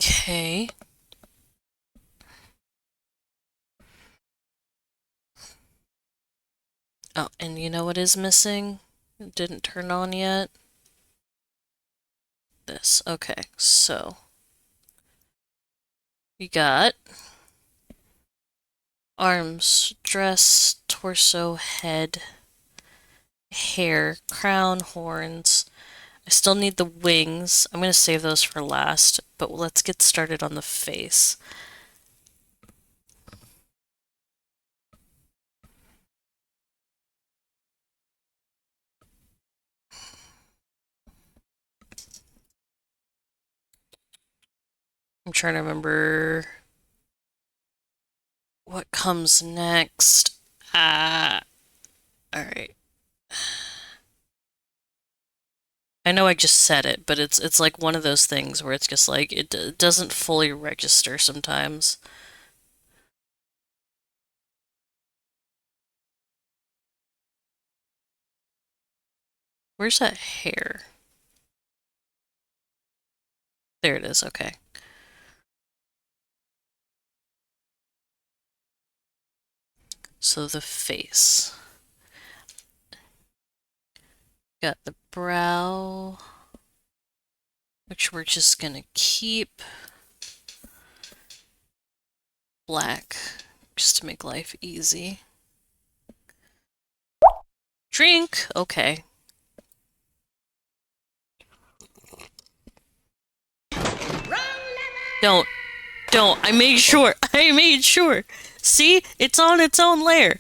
B: Okay. Oh, and you know what is missing? It didn't turn on yet. This. Okay, so we got arms, dress, torso, head, hair, crown, horns. I still need the wings. I'm going to save those for last, but let's get started on the face. I'm trying to remember what comes next. Ah, all right. I know I just said it, but it's like one of those things where it's just like it doesn't fully register sometimes. Where's that hair? There it is. Okay. So the face. Got the brow, which we're just gonna keep black just to make life easy. Drink. Okay. Don't. Don't. I made sure. I made sure. See? It's on its own layer.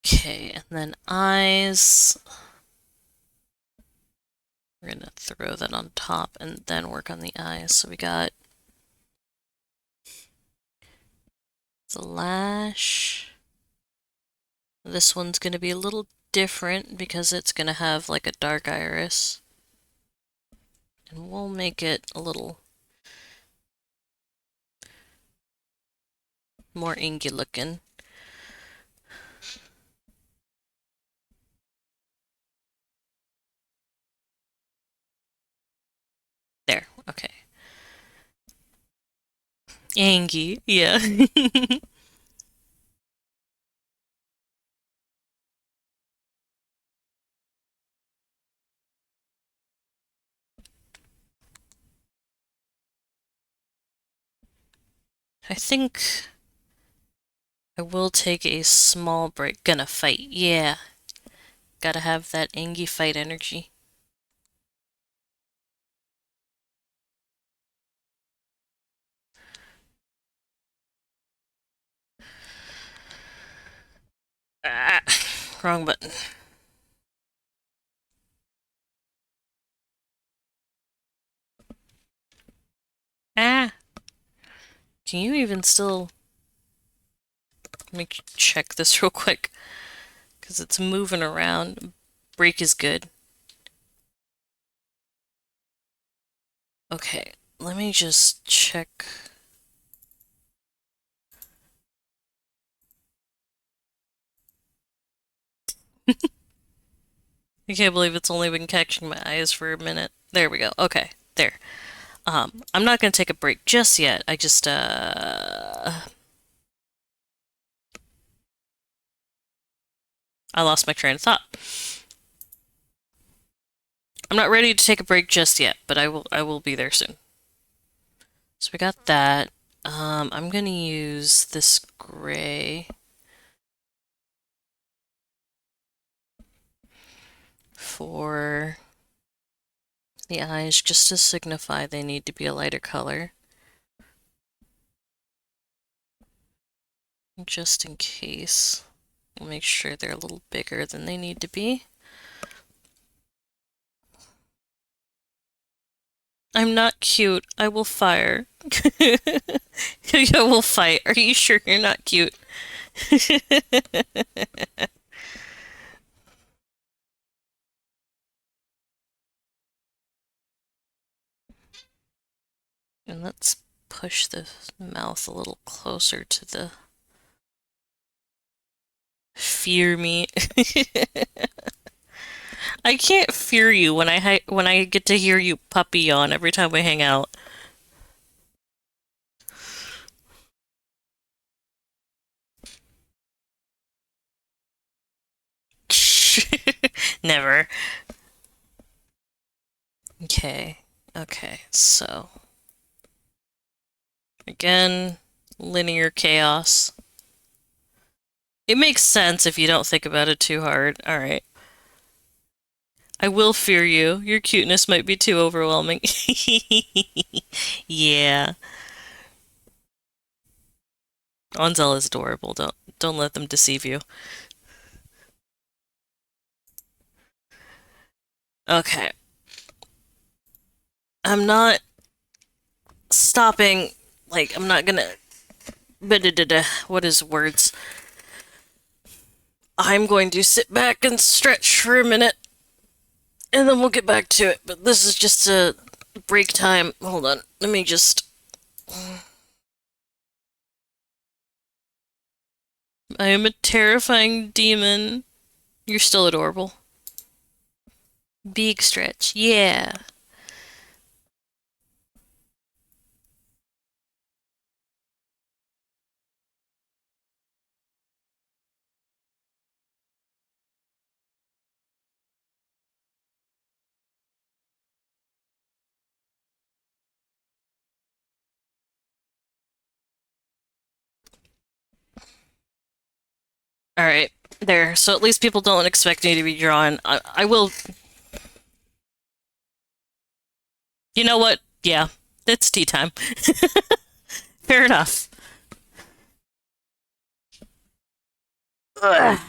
B: Okay, and then eyes. We're gonna throw that on top and then work on the eyes. So we got the lash. This one's gonna be a little different because it's gonna have like a dark iris. And we'll make it a little more inky looking. There, okay. Angie, yeah. I think I will take a small break. Gonna fight, yeah. Gotta have that Angie fight energy. Ah, wrong button. Ah, can you even still... Let me check this real quick, because it's moving around. Break is good. Okay, let me just check. I can't believe it's only been catching my eyes for a minute. There we go. Okay, there. I'm not gonna take a break just yet. I lost my train of thought. I'm not ready to take a break just yet, but I will be there soon. So we got that. I'm gonna use this gray for the eyes just to signify they need to be a lighter color. Just in case. We'll make sure they're a little bigger than they need to be. I'm not cute. I will fire. I will fight. Are you sure you're not cute? And let's push the mouth a little closer to the fear me. I can't fear you when when I get to hear you puppy yawn every time we hang out. Never. Okay. Okay. So, again, linear chaos. It makes sense if you don't think about it too hard. All right. I will fear you. Your cuteness might be too overwhelming. Yeah. Onzel is adorable. Don't let them deceive you. Okay. I'm not stopping. Like, I'm not gonna. What is words? I'm going to sit back and stretch for a minute, and then we'll get back to it. But this is just a break time. Hold on. Let me just. I am a terrifying demon. You're still adorable. Big stretch. Yeah. All right. There. So at least people don't expect me to be drawn. I will. You know what? Yeah. It's tea time. Fair enough. Ugh.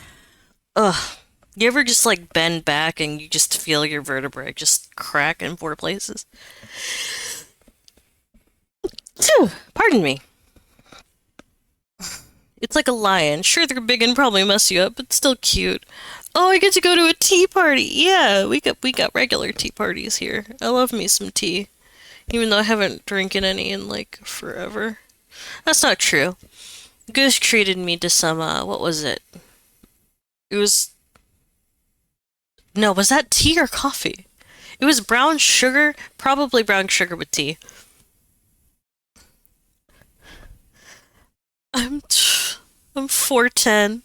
B: Ugh. You ever just like bend back and you just feel your vertebrae just crack in four places? Phew, pardon me. It's like a lion. Sure, they're big and probably mess you up, but still cute. Oh, I get to go to a tea party. Yeah, we got regular tea parties here. I love me some tea, even though I haven't drinking any in like forever. That's not true. Goose treated me to some what was it? It was no, was that tea or coffee? It was brown sugar, probably brown sugar with tea. I'm I'm 4'10".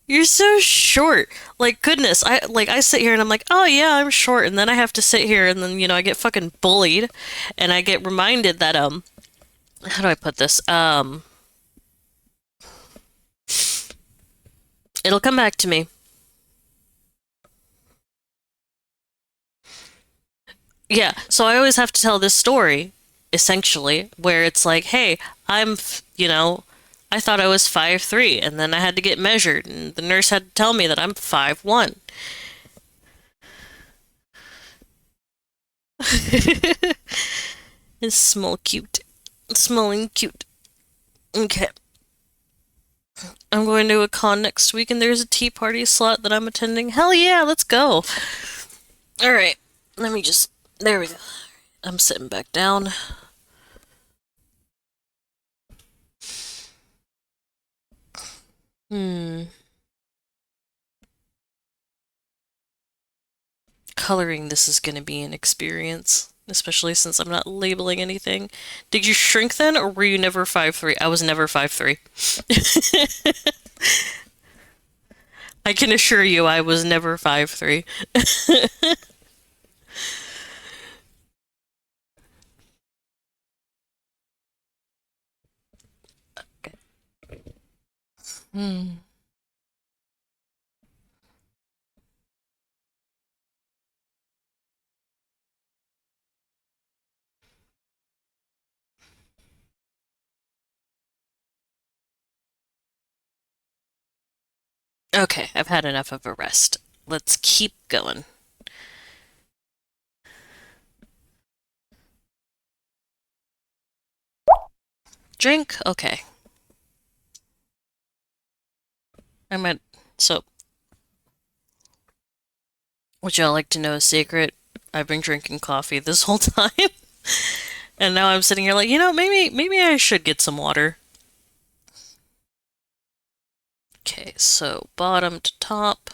B: You're so short. Like goodness, I sit here and I'm like, "Oh yeah, I'm short." And then I have to sit here and then, I get fucking bullied and I get reminded that how do I put this? It'll come back to me. Yeah, so I always have to tell this story essentially where it's like, "Hey, I thought I was 5'3", and then I had to get measured and the nurse had to tell me that I'm 5'1". It's small cute. Smelling cute. Okay. I'm going to a con next week and there's a tea party slot that I'm attending. Hell yeah, let's go. Alright. Let me just. There we go. I'm sitting back down. Hmm. Coloring this is going to be an experience, especially since I'm not labeling anything. Did you shrink then, or were you never 5'3"? I was never 5'3". I can assure you I was never 5'3". Hmm. Okay, I've had enough of a rest. Let's keep going. Drink? Okay. I might. So, would y'all like to know a secret? I've been drinking coffee this whole time, and now I'm sitting here like, maybe I should get some water. Okay, so bottom to top.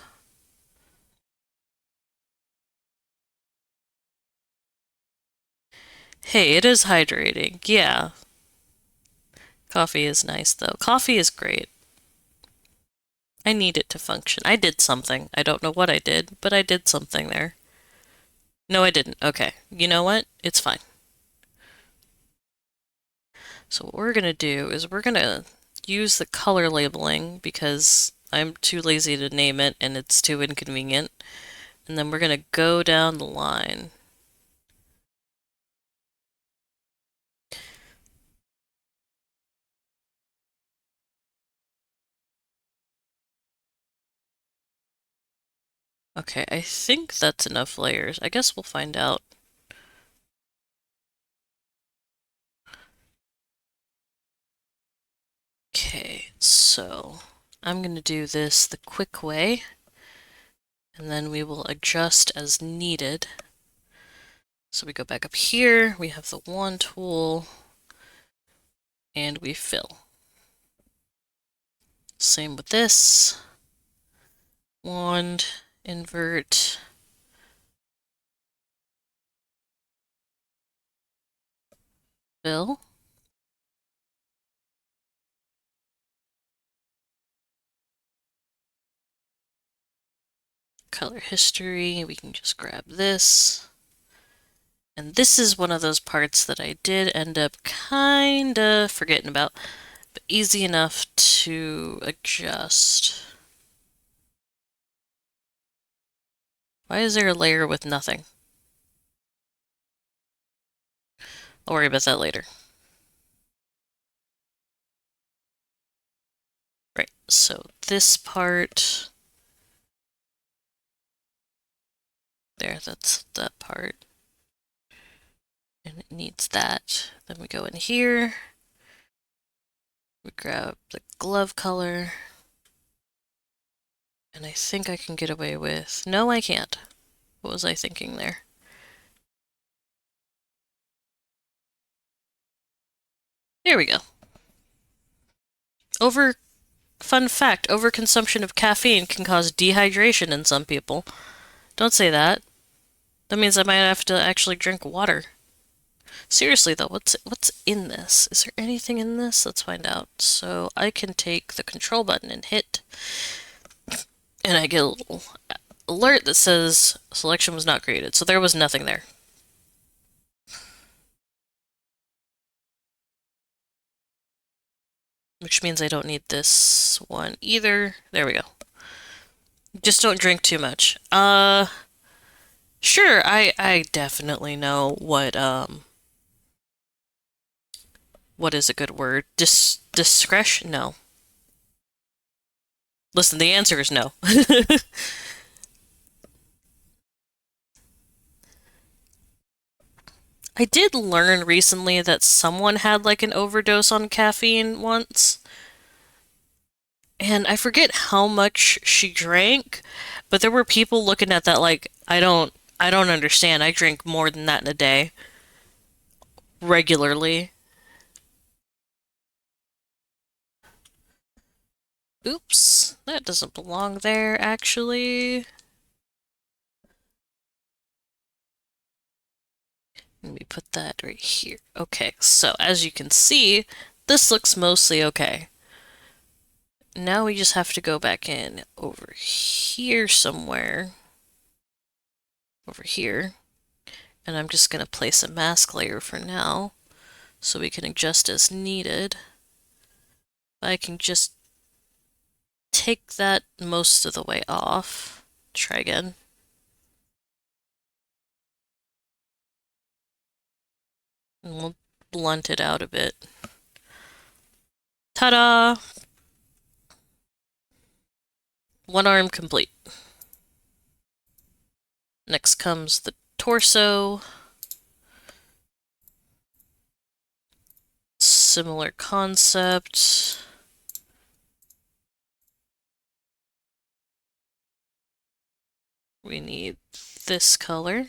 B: Hey, it is hydrating. Yeah, coffee is nice though. Coffee is great. I need it to function. I did something. I don't know what I did, but I did something there. No, I didn't. Okay. You know what? It's fine. So what we're gonna do is we're gonna use the color labeling because I'm too lazy to name it and it's too inconvenient. And then we're gonna go down the line. Okay, I think that's enough layers. I guess we'll find out. Okay, so I'm gonna do this the quick way, and then we will adjust as needed. So we go back up here, we have the wand tool, and we fill. Same with this. Wand, invert, fill. Color history, we can just grab this. And this is one of those parts that I did end up kinda forgetting about, but easy enough to adjust. Why is there a layer with nothing? I'll worry about that later. Right, so this part, there, that's that part. And it needs that. Then we go in here, we grab the glove color, and I think I can get away with, no, I can't. What was I thinking there? There we go. Fun fact, overconsumption of caffeine can cause dehydration in some people. Don't say that. That means I might have to actually drink water. Seriously though, what's in this? Is there anything in this? Let's find out. So I can take the control button and hit, and I get a little alert that says selection was not created. So there was nothing there. Which means I don't need this one either. There we go. Just don't drink too much. Sure, I definitely know what is a good word? Discretion? No. Listen, the answer is no. I did learn recently that someone had like an overdose on caffeine once, and I forget how much she drank, but there were people looking at that like, I don't understand. I drink more than that in a day regularly. Oops, that doesn't belong there actually. Let me put that right here. Okay, so as you can see, this looks mostly okay. Now we just have to go back in over here somewhere. Over here. And I'm just going to place a mask layer for now, so we can adjust as needed. I can just take that most of the way off. Try again. And we'll blunt it out a bit. Ta-da! One arm complete. Next comes the torso. similar concept. We need this color.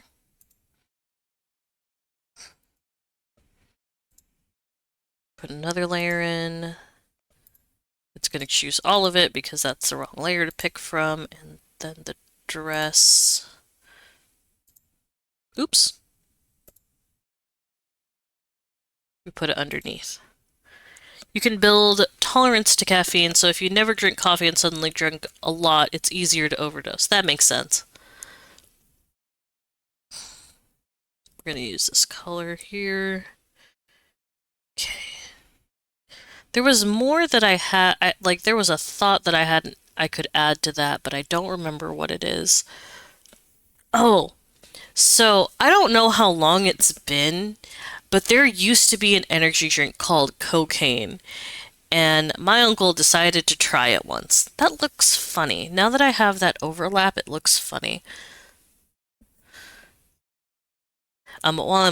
B: Put another layer in. It's going to choose all of it because that's the wrong layer to pick from. And then the dress. Oops. We put it underneath. You can build tolerance to caffeine, so if you never drink coffee and suddenly drink a lot, it's easier to overdose. That makes sense. We're going to use this color here. Okay. There was more that I had, like there was a thought that I hadn't, I could add to that, but I don't remember what it is. Oh, so I don't know how long it's been, but there used to be an energy drink called cocaine, and my uncle decided to try it once. That looks funny. Now that I have that overlap, it looks funny. My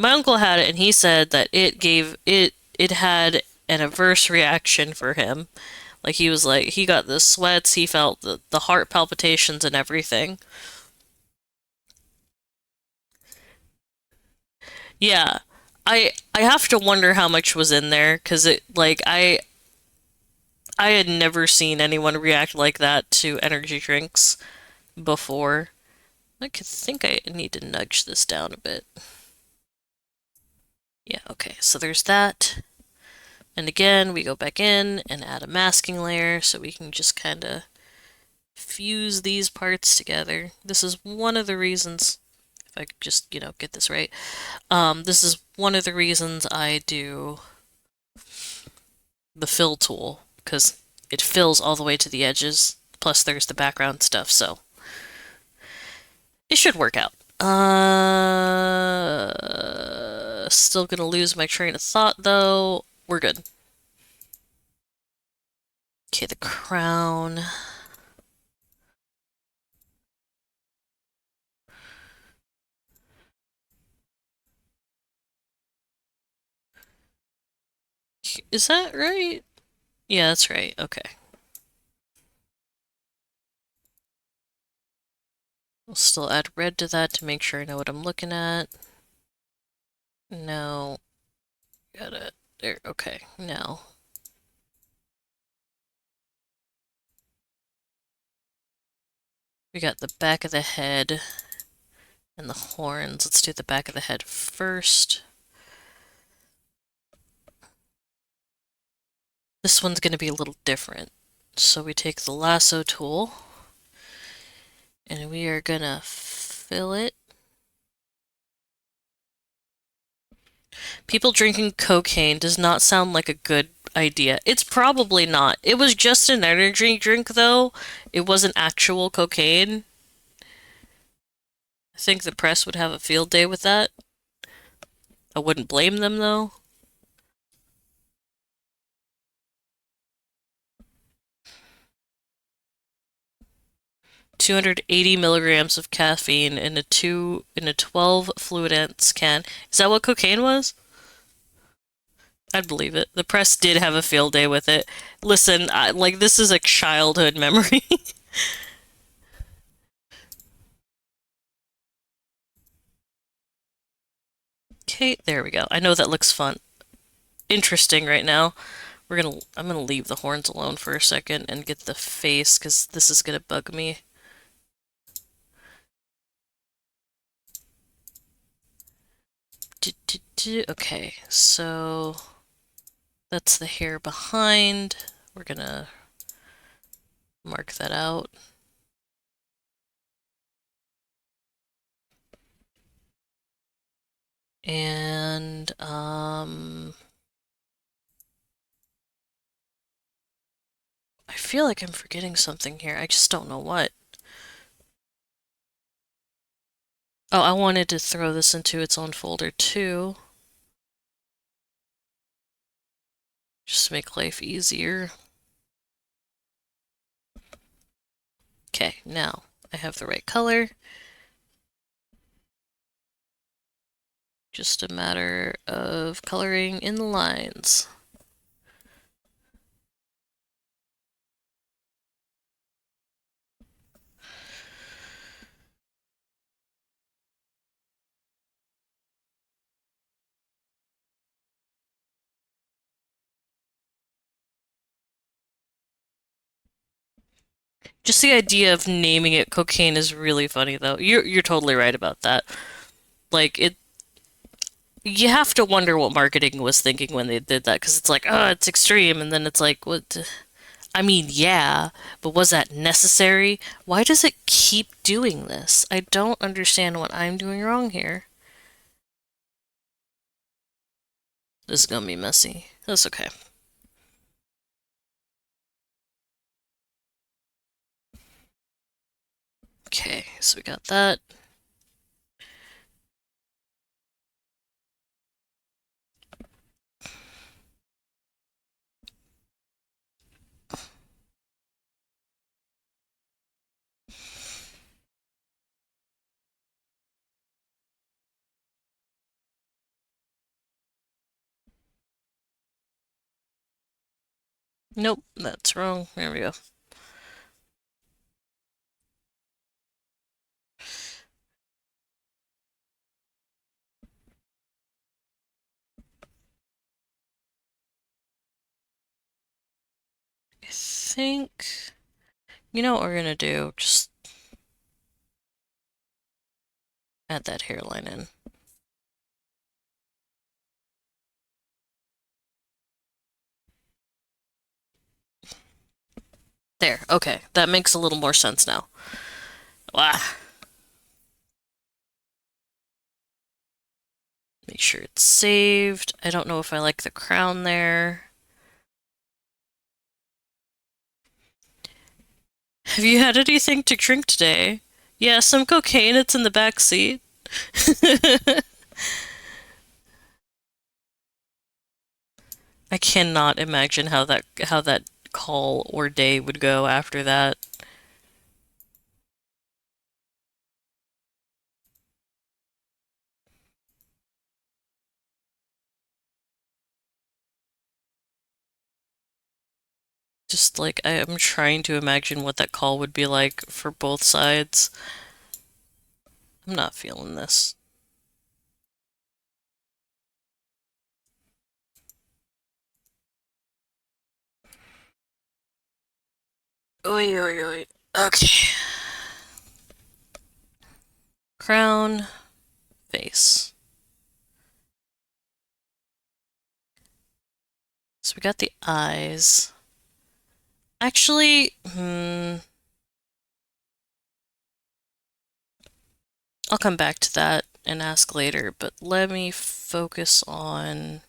B: uncle had it, and he said that it had an adverse reaction for him. Like he was like he got the sweats, he felt the heart palpitations and everything. Yeah. I have to wonder how much was in there because it like I had never seen anyone react like that to energy drinks before. I could think I need to nudge this down a bit. Yeah, okay. So there's that. And again, we go back in and add a masking layer so we can just kind of fuse these parts together. This is one of the reasons, if I could just, get this right. This is one of the reasons I do the fill tool, because it fills all the way to the edges. Plus there's the background stuff, so it should work out. Still gonna lose my train of thought though. We're good. Okay, the crown. Is that right? Yeah, that's right. Okay. I'll still add red to that to make sure I know what I'm looking at. No. Got it. There. Okay. Now. We got the back of the head and the horns. Let's do the back of the head first. This one's going to be a little different. So we take the lasso tool and we are going to fill it. People drinking cocaine does not sound like a good idea. It's probably not. It was just an energy drink, though. It wasn't actual cocaine. I think the press would have a field day with that. I wouldn't blame them, though. 280 milligrams of caffeine in a 12 fluid ounce can. Is that what cocaine was? I'd believe it. The press did have a field day with it. Listen, like this is a childhood memory. Okay, there we go. I know that looks fun. Interesting right now. I'm gonna leave the horns alone for a second and get the face because this is gonna bug me. Okay, so that's the hair behind. We're gonna mark that out. And I feel like I'm forgetting something here. I just don't know what. Oh, I wanted to throw this into its own folder too. Just to make life easier. Okay, now I have the right color. Just a matter of coloring in the lines. Just the idea of naming it cocaine is really funny though. You're totally right about that. Like it you have to wonder what marketing was thinking when they did that because it's like, oh, it's extreme and then it's like, what I mean, yeah, but was that necessary? Why does it keep doing this? I don't understand what I'm doing wrong here. This is gonna be messy. That's okay. Okay, so we got that. Nope, that's wrong. There we go. I think you know what we're gonna do? Just add that hairline in. There, okay. That makes a little more sense now. Wow. Make sure it's saved. I don't know if I like the crown there. Have you had anything to drink today? Yeah, some cocaine. It's in the back seat. I cannot imagine how that call or day would go after that. Just like I am trying to imagine what that call would be like for both sides. I'm not feeling this. Oi, oi, oi. Okay. Crown, face. So we got the eyes. Actually, I'll come back to that and ask later, but let me focus on.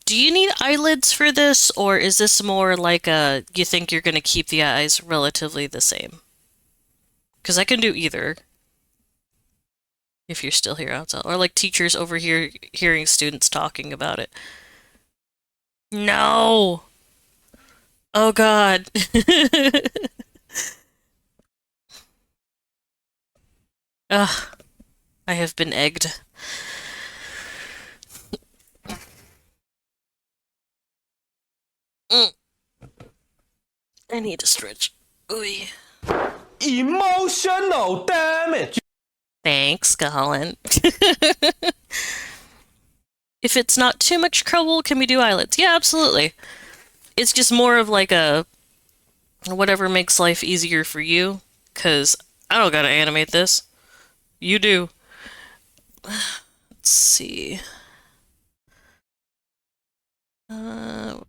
B: Do you need eyelids for this, or is this more like you think you're going to keep the eyes relatively the same? Because I can do either if you're still here outside, or like teachers over here hearing students talking about it. No! Oh God. Ugh, I have been egged. Mm, I need to stretch. Ooh.
C: Emotional damage.
B: Thanks, Colin. If it's not too much trouble, can we do eyelids? Yeah, absolutely. It's just more of like a whatever makes life easier for you, because I don't gotta animate this. You do. Let's see. I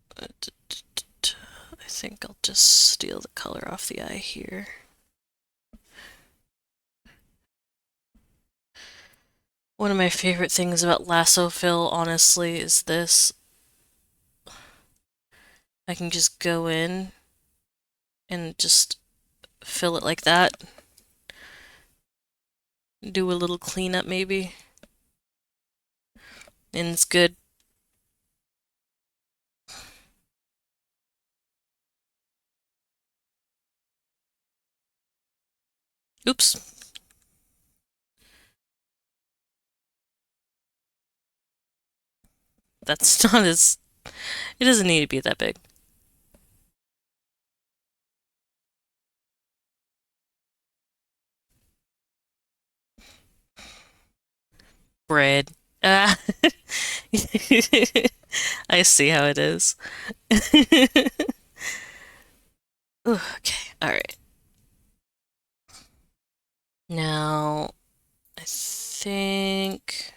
B: think I'll just steal the color off the eye here. One of my favorite things about lasso fill, honestly, is this. I can just go in and just fill it like that. Do a little cleanup maybe. And it's good. Oops. That's not as, it doesn't need to be that big. Bread. Ah. I see how it is. Ooh, okay, all right. Now, I think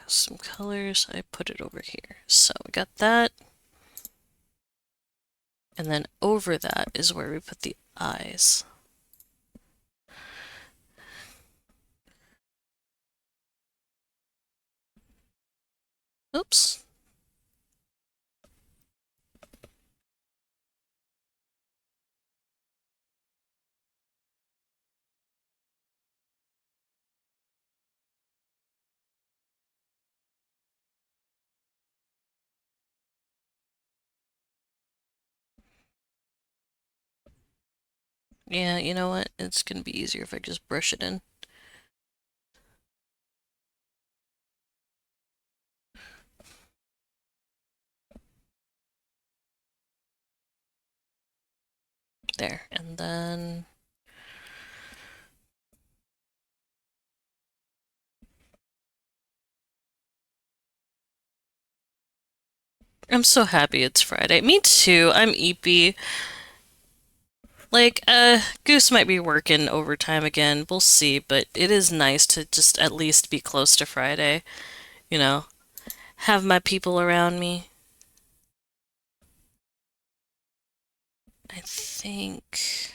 B: some colors. I put it over here. So we got that. And then over that is where we put the eyes. Oops. Yeah, you know what? It's gonna be easier if I just brush it in. There. And then I'm so happy it's Friday. Me too. I'm eepy. Like, Goose might be working overtime again. We'll see, but it is nice to just at least be close to Friday, you know? Have my people around me. I think.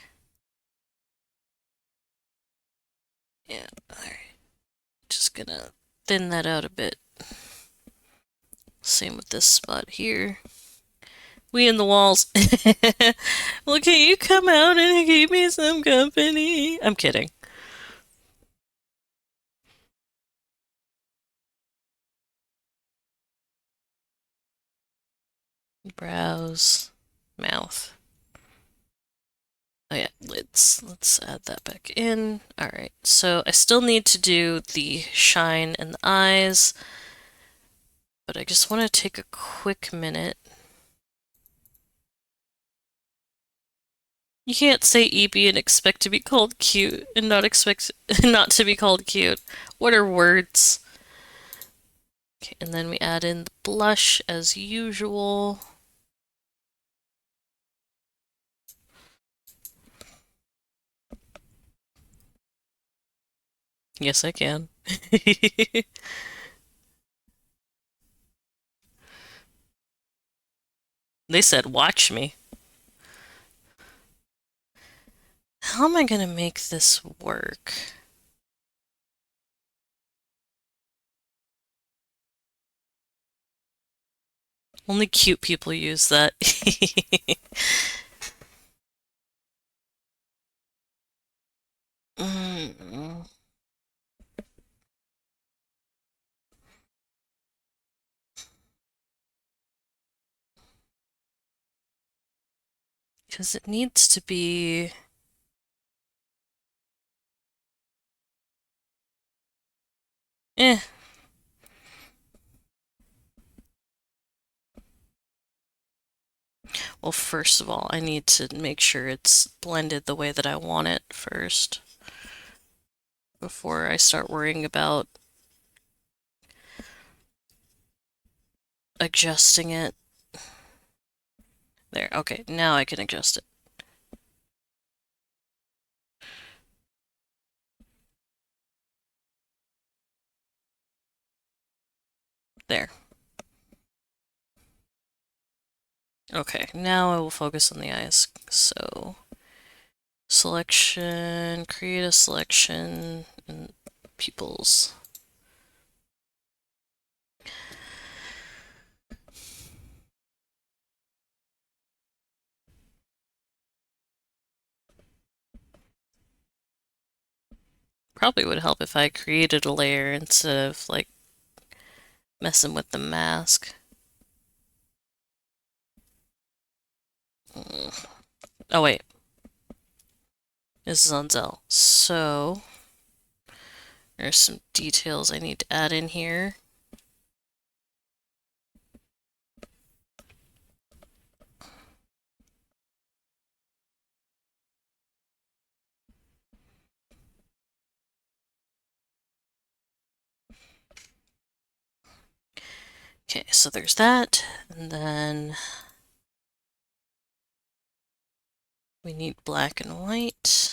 B: Yeah, alright. Just gonna thin that out a bit. Same with this spot here. We in the walls. Well, can you come out and keep me some company? I'm kidding. Brows, mouth. Oh yeah, lids. Let's add that back in. Alright, so I still need to do the shine and the eyes, but I just want to take a quick minute. You can't say Eepy and expect to be called cute and not expect not to be called cute. What are words? Okay, and then we add in the blush as usual. Yes, I can. They said, watch me. How am I gonna make this work? Only cute people use that. Mm, because it needs to be. Eh. Well, first of all, I need to make sure it's blended the way that I want it first before I start worrying about adjusting it. There, okay, now I can adjust it. There. Okay, now I will focus on the eyes. So, selection, create a selection, and pupils. Probably would help if I created a layer instead of like messing with the mask. Mm. Oh wait, this is on Zell. So There's some details I need to add in here. Okay, so there's that, and then we need black and white.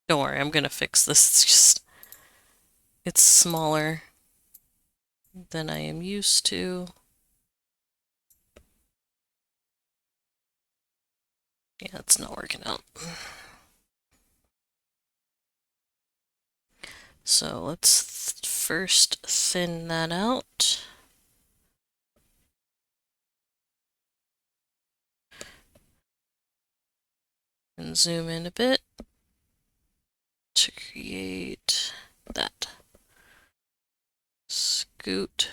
B: Don't worry, I'm gonna fix this. It's smaller than I am used to. Yeah, it's not working out. So let's first thin that out. And zoom in a bit to create that. Scoot.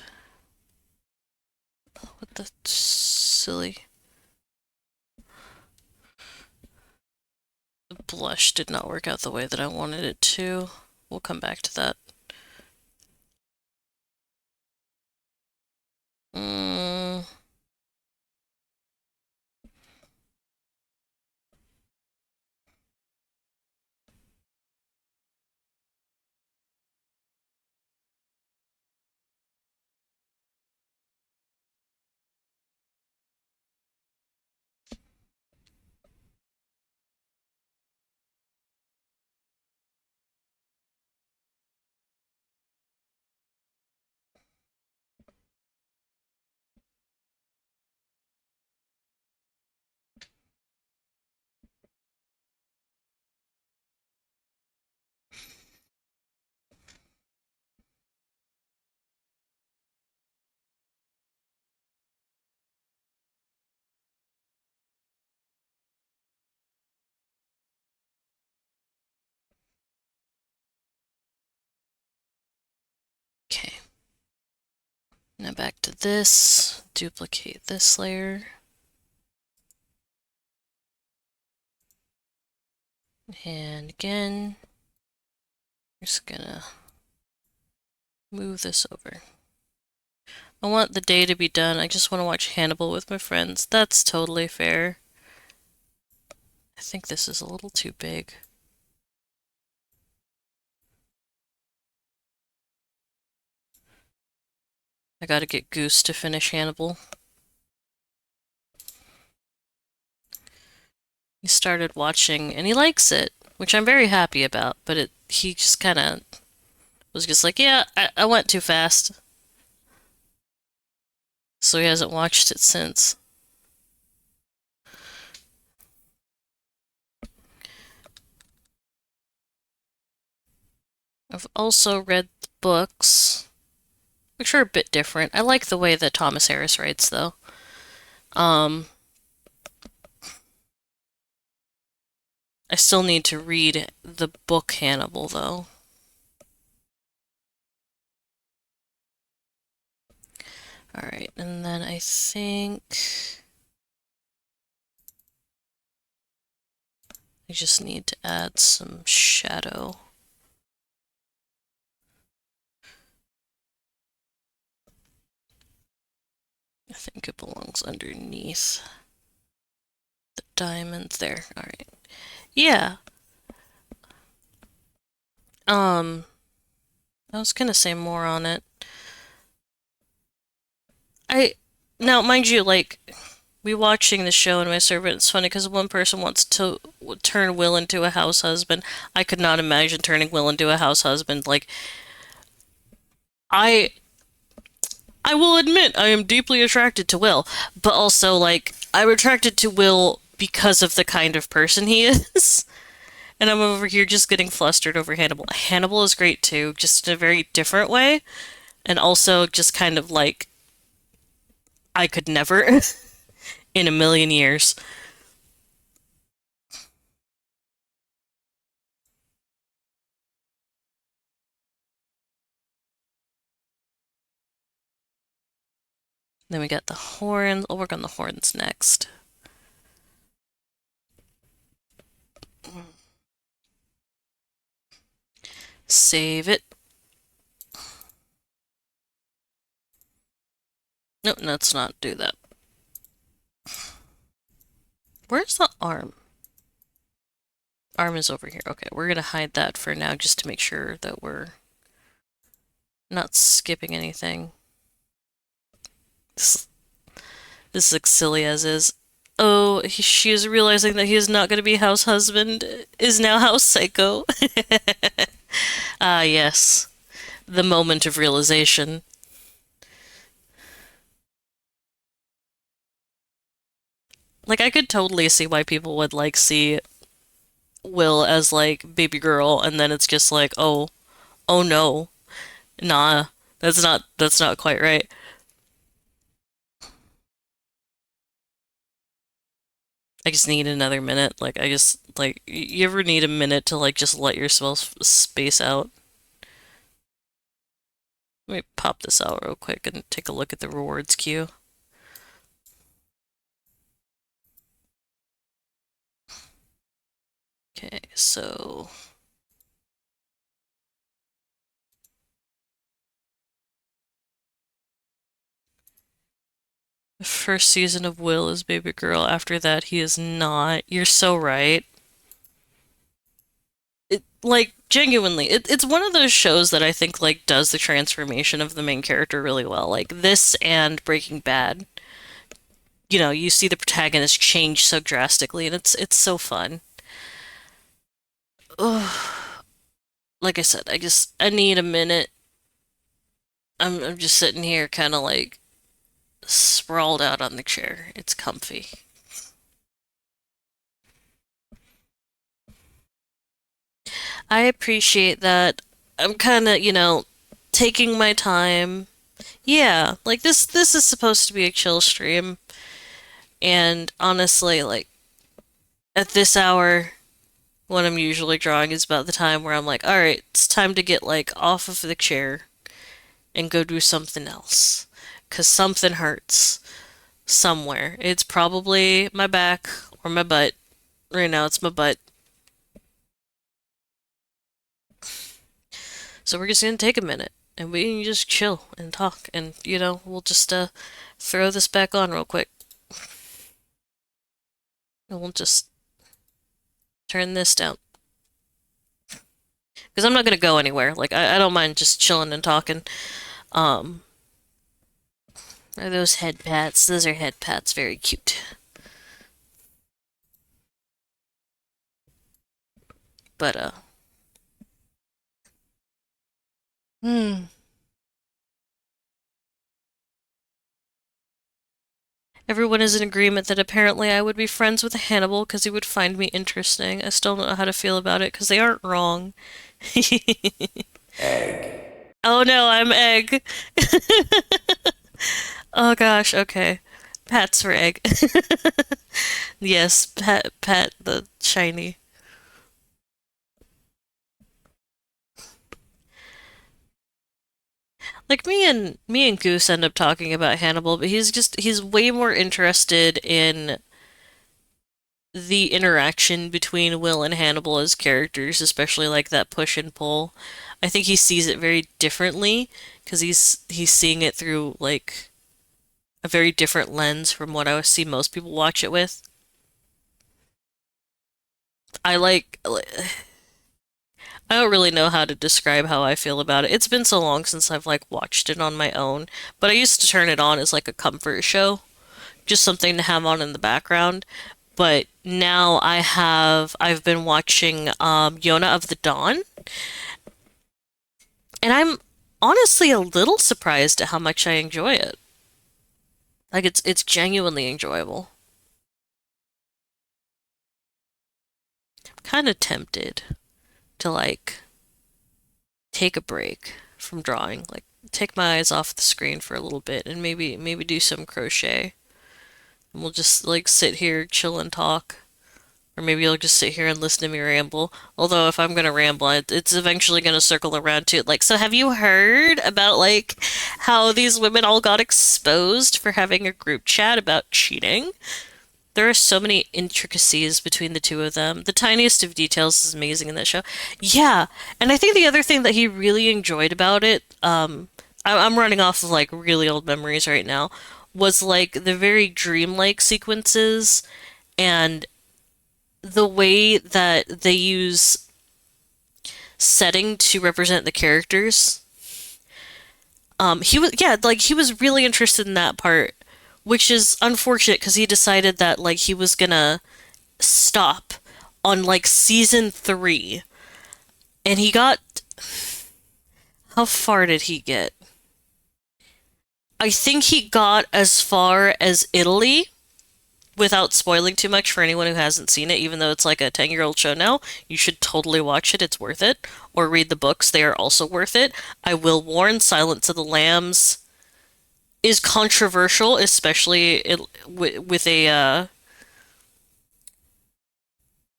B: What the silly. The blush did not work out the way that I wanted it to. We'll come back to that. Mm, okay. Now back to this. Duplicate this layer. And again, just gonna move this over. I want the day to be done. I just want to watch Hannibal with my friends. That's totally fair. I think this is a little too big. I gotta get Goose to finish Hannibal. He started watching and he likes it, which I'm very happy about, but he just kind of was just like, yeah, I went too fast. So he hasn't watched it since. I've also read the books, which are a bit different. I like the way that Thomas Harris writes, though. I still need to read the book Hannibal, though. Alright, and then I think I just need to add some shadow. I think it belongs underneath the diamonds there. Alright. Yeah. I was gonna say more on it. I now, mind you, like we watching the show and my servant. It's funny because one person wants to turn Will into a house husband. I could not imagine turning Will into a house husband. Like I, I will admit I am deeply attracted to Will, but also like I'm attracted to Will because of the kind of person he is. And I'm over here just getting flustered over Hannibal. Hannibal is great too, just in a very different way, and also just kind of like I could never in a million years. Then we got the horns. I'll work on the horns next. Save it. Nope, let's not do that. Where's the arm? Arm is over here. Okay, we're gonna hide that for now just to make sure that we're not skipping anything. This, this looks silly as is. Oh, she is realizing that he is not going to be house husband, is now house psycho. Ah, yes. The moment of realization. Like, I could totally see why people would, like, see Will as, like, baby girl, and then it's just like, oh no. Nah, that's not quite right. I just need another minute. Like, you ever need a minute to, like, just let yourself space out? Let me pop this out real quick and take a look at the rewards queue. Okay, so the first season of Will is baby girl. After that, he is not. You're so right. Like, genuinely, it's one of those shows that I think, like, does the transformation of the main character really well. Like, this and Breaking Bad. You know, you see the protagonist change so drastically, and it's so fun. Ugh. Like I said, I need a minute. I'm just sitting here kind of like sprawled out on the chair. It's comfy. I appreciate that. I'm kind of, taking my time. Yeah, like this is supposed to be a chill stream, and honestly, like at this hour when I'm usually drawing is about the time where I'm like, all right, it's time to get like off of the chair and go do something else. 'Cause something hurts somewhere. It's probably my back or my butt. Right now it's my butt. So we're just gonna take a minute and we can just chill and talk and we'll just throw this back on real quick. And we'll just turn this down. Because I'm not gonna go anywhere. Like I don't mind just chilling and talking. Um are those head pats? Those are head pats, very cute. But hmm. Everyone is in agreement that apparently I would be friends with Hannibal because he would find me interesting. I still don't know how to feel about it because they aren't wrong.
A: egg,
B: Oh no, I'm egg. Oh gosh, okay. Pat's for egg. Yes, Pat the shiny. Like me and Goose end up talking about Hannibal, but he's way more interested in the interaction between Will and Hannibal as characters, especially like that push and pull. I think he sees it very differently because he's seeing it through like a very different lens from what I would see most people watch it with. I I don't really know how to describe how I feel about it. It's been so long since I've like watched it on my own, but I used to turn it on as like a comfort show, just something to have on in the background. But now I've been watching Yona of the Dawn, and I'm honestly a little surprised at how much I enjoy it. Like it's genuinely enjoyable. Kind of tempted to like take a break from drawing, like take my eyes off the screen for a little bit and maybe do some crochet. And we'll just like sit here, chill and talk. Or maybe you'll just sit here and listen to me ramble. Although if I'm gonna ramble, it's eventually gonna circle around to like, so have you heard about like how these women all got exposed for having a group chat about cheating? There are so many intricacies between the two of them. The tiniest of details is amazing in that show. Yeah, and I think the other thing that he really enjoyed about it, I'm running off of like really old memories right now, was like the very dreamlike sequences and the way that they use setting to represent the characters. He was yeah, like he was really interested in that part, which is unfortunate because he decided that like he was gonna stop on like season 3, and he got how far did he get? I think he got as far as Italy without spoiling too much for anyone who hasn't seen it, even though it's like a 10-year-old show now. You should totally watch it, it's worth it. Or read the books, they are also worth it. I will warn, Silence of the Lambs is controversial, especially with a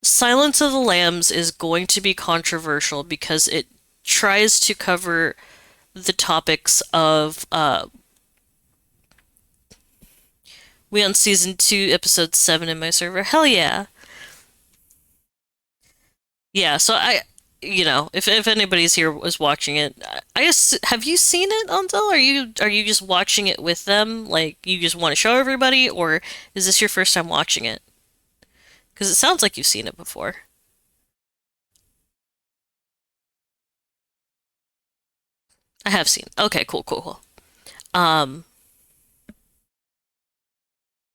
B: Silence of the Lambs is going to be controversial because it tries to cover the topics of we on season 2, episode 7 in my server. Hell yeah. Yeah, so if anybody's here was watching it, I guess have you seen it, Ansel? Are you just watching it with them? Like you just want to show everybody, or is this your first time watching it? Because it sounds like you've seen it before. I have seen. Okay, cool, cool, cool. Um,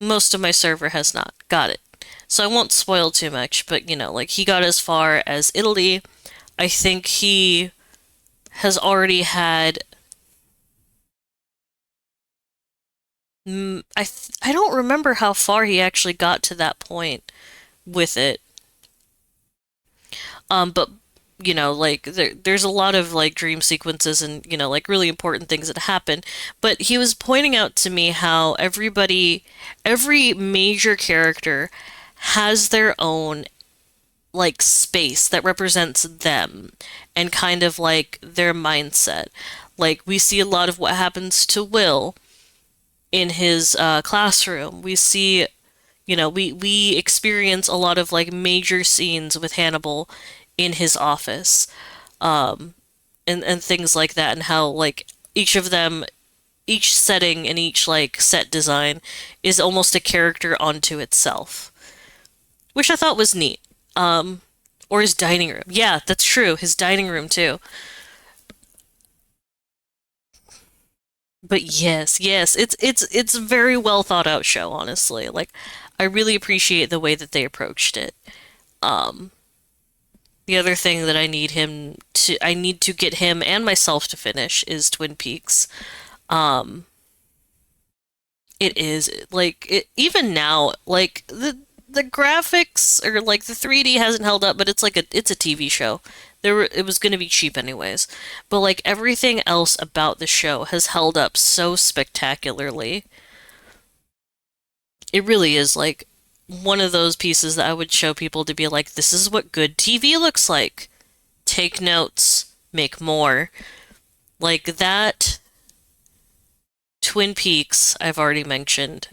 B: most of my server has not. Got it. So I won't spoil too much, but like he got as far as Italy. I think he has already had. I don't remember how far he actually got to that point with it. But like there's a lot of like dream sequences and like really important things that happen. But he was pointing out to me how every major character has their own like space that represents them and kind of like their mindset. Like we see a lot of what happens to Will in his classroom. We see we experience a lot of like major scenes with Hannibal in his office, and things like that, and how like each of them, each setting and each like set design is almost a character onto itself, which I thought was neat. Um, or his dining room. Yeah, that's true. His dining room too. But yes, yes, it's a very well thought out show, honestly. Like I really appreciate the way that they approached it. Um, The other thing that I need to get him and myself to finish is Twin Peaks. Um, it is like even now, like the graphics or like the 3D hasn't held up, but it's a TV show. It was going to be cheap anyways. But like everything else about the show has held up so spectacularly. It really is like one of those pieces that I would show people to be like, this is what good TV looks like. Take notes, make more. Like that Twin Peaks I've already mentioned,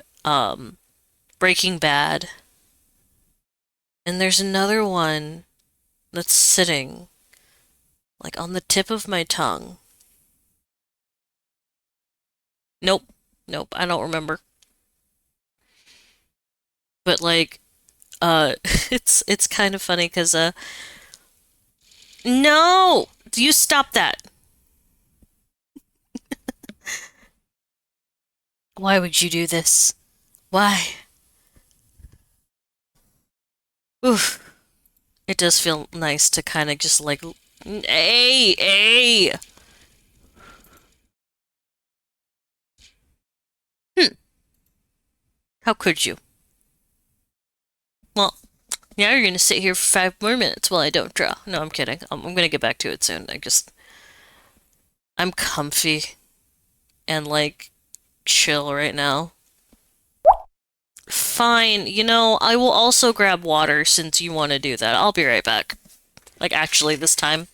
B: Breaking Bad, and there's another one that's sitting like on the tip of my tongue. Nope, nope, I don't remember. But like, it's kind of funny because no, do you stop that? Why would you do this? Why? Oof. It does feel nice to kind of just like, hey, hey. Hmm, how could you? Well, now you're gonna sit here for 5 more minutes while I don't draw. No, I'm kidding. I'm gonna get back to it soon. I'm comfy and like chill right now. Fine. I will also grab water since you want to do that. I'll be right back. Like, actually, this time.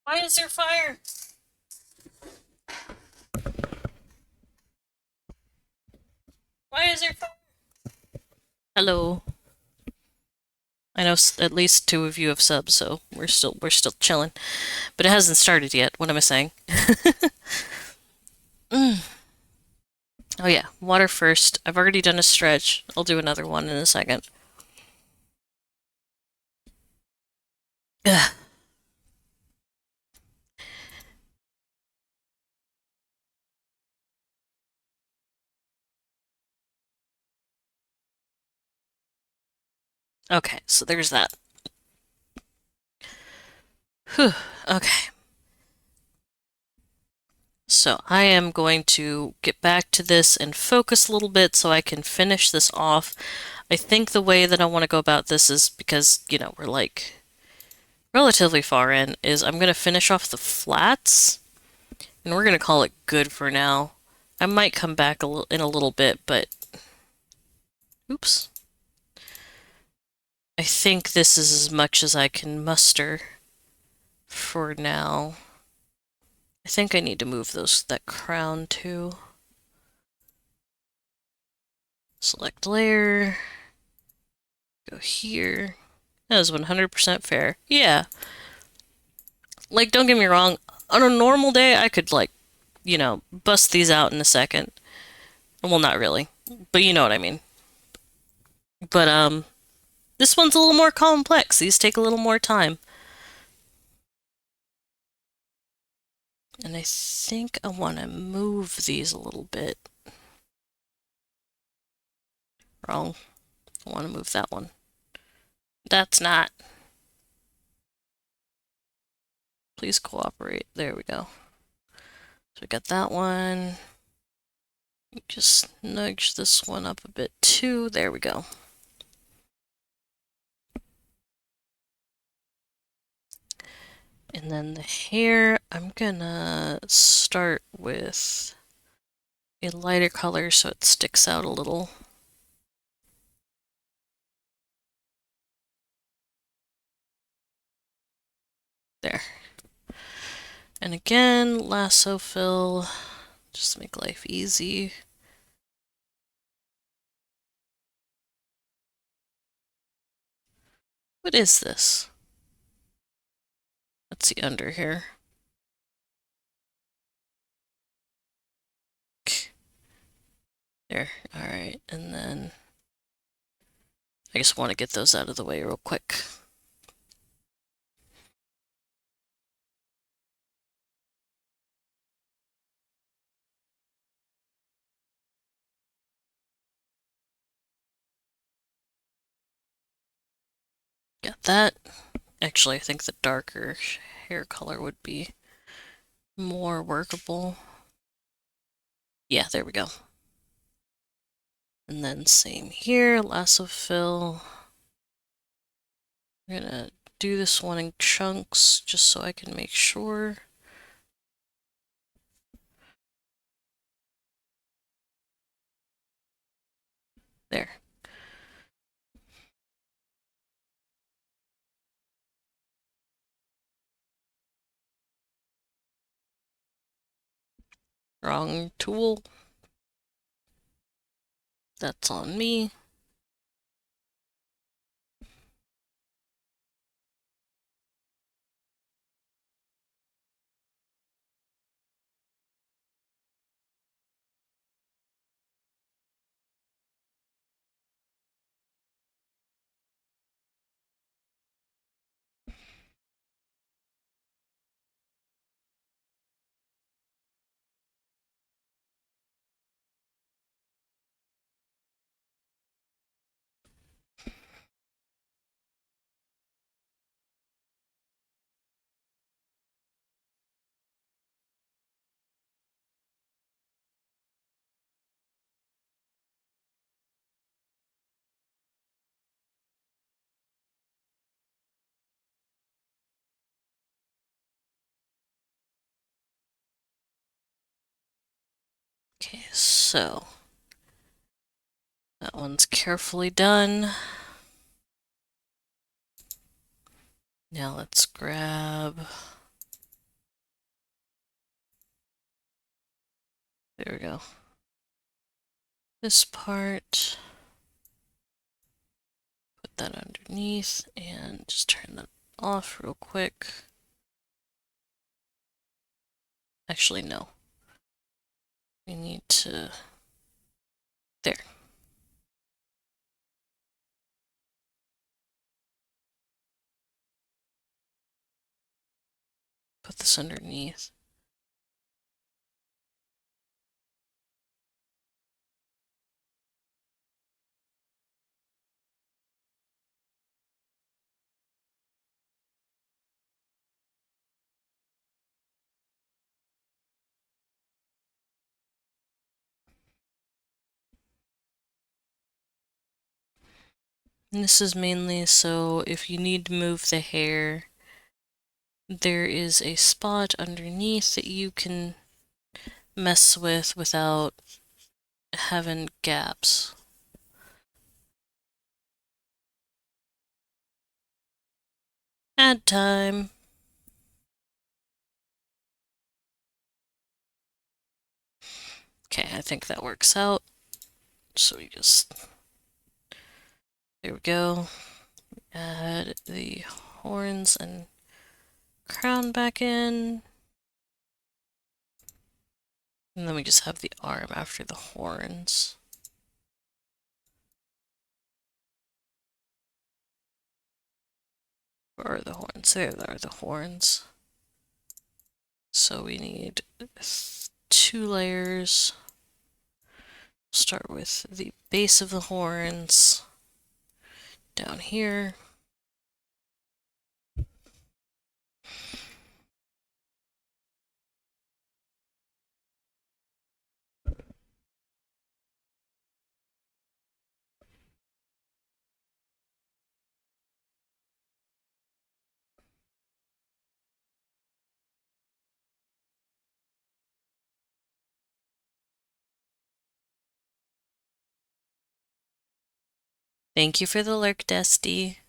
B: Why is there fire? Why is there fire? Hello. I know at least two of you have subs, so we're still chilling. But it hasn't started yet. What am I saying? Mm. Oh yeah, water first. I've already done a stretch. I'll do another one in a second. Ugh. Okay, so there's that. Whew. Okay. So I am going to get back to this and focus a little bit so I can finish this off. I think the way that I want to go about this is because, we're like relatively far in, is I'm going to finish off the flats and we're going to call it good for now. I might come back in a little bit, but oops. I think this is as much as I can muster for now. I think I need to move that crown too. Select layer, go here. That is 100% fair. Yeah. Like, don't get me wrong, on a normal day, I could, like, bust these out in a second. Well, not really, but you know what I mean. But, this one's a little more complex. These take a little more time. And I think I want to move these a little bit. Wrong. I want to move that one. That's not. Please cooperate. There we go. So we got that one. Just nudge this one up a bit too. There we go. And then the hair, I'm gonna start with a lighter color so it sticks out a little. There. And again, lasso fill, just make life easy. What is this? Let's see under here. There, alright, and then I just want to get those out of the way real quick. Got that. Actually, I think the darker hair color would be more workable. Yeah, there we go. And then same here, lasso fill. I'm gonna do this one in chunks just so I can make sure. There. Wrong tool. That's on me. So that one's carefully done. Now let's grab, there we go, this part, put that underneath, and just turn that off real quick. Actually, no. We need to, there. Put this underneath. And this is mainly so if you need to move the hair, there is a spot underneath that you can mess with without having gaps. Add time. Okay, I think that works out. So we just, there we go. Add the horns and crown back in. And then we just have the arm after the horns. Where are the horns? There are the horns. So we need 2 layers. Start with the base of the horns down here. Thank you for the lurk, Dusty.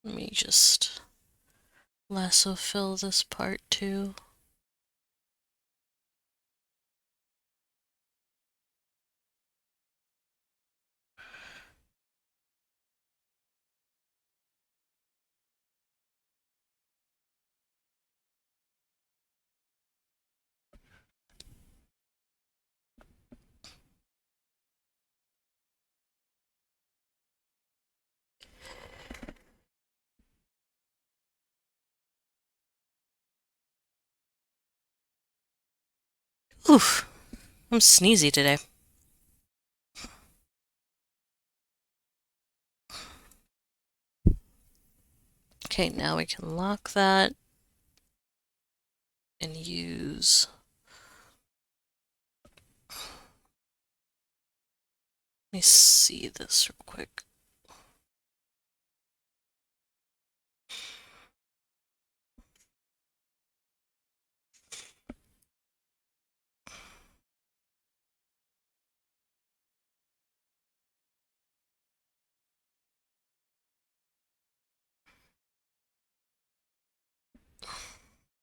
B: Let me just lasso fill this part too. Oof, I'm sneezy today. Okay, now we can lock that and use, let me see this real quick.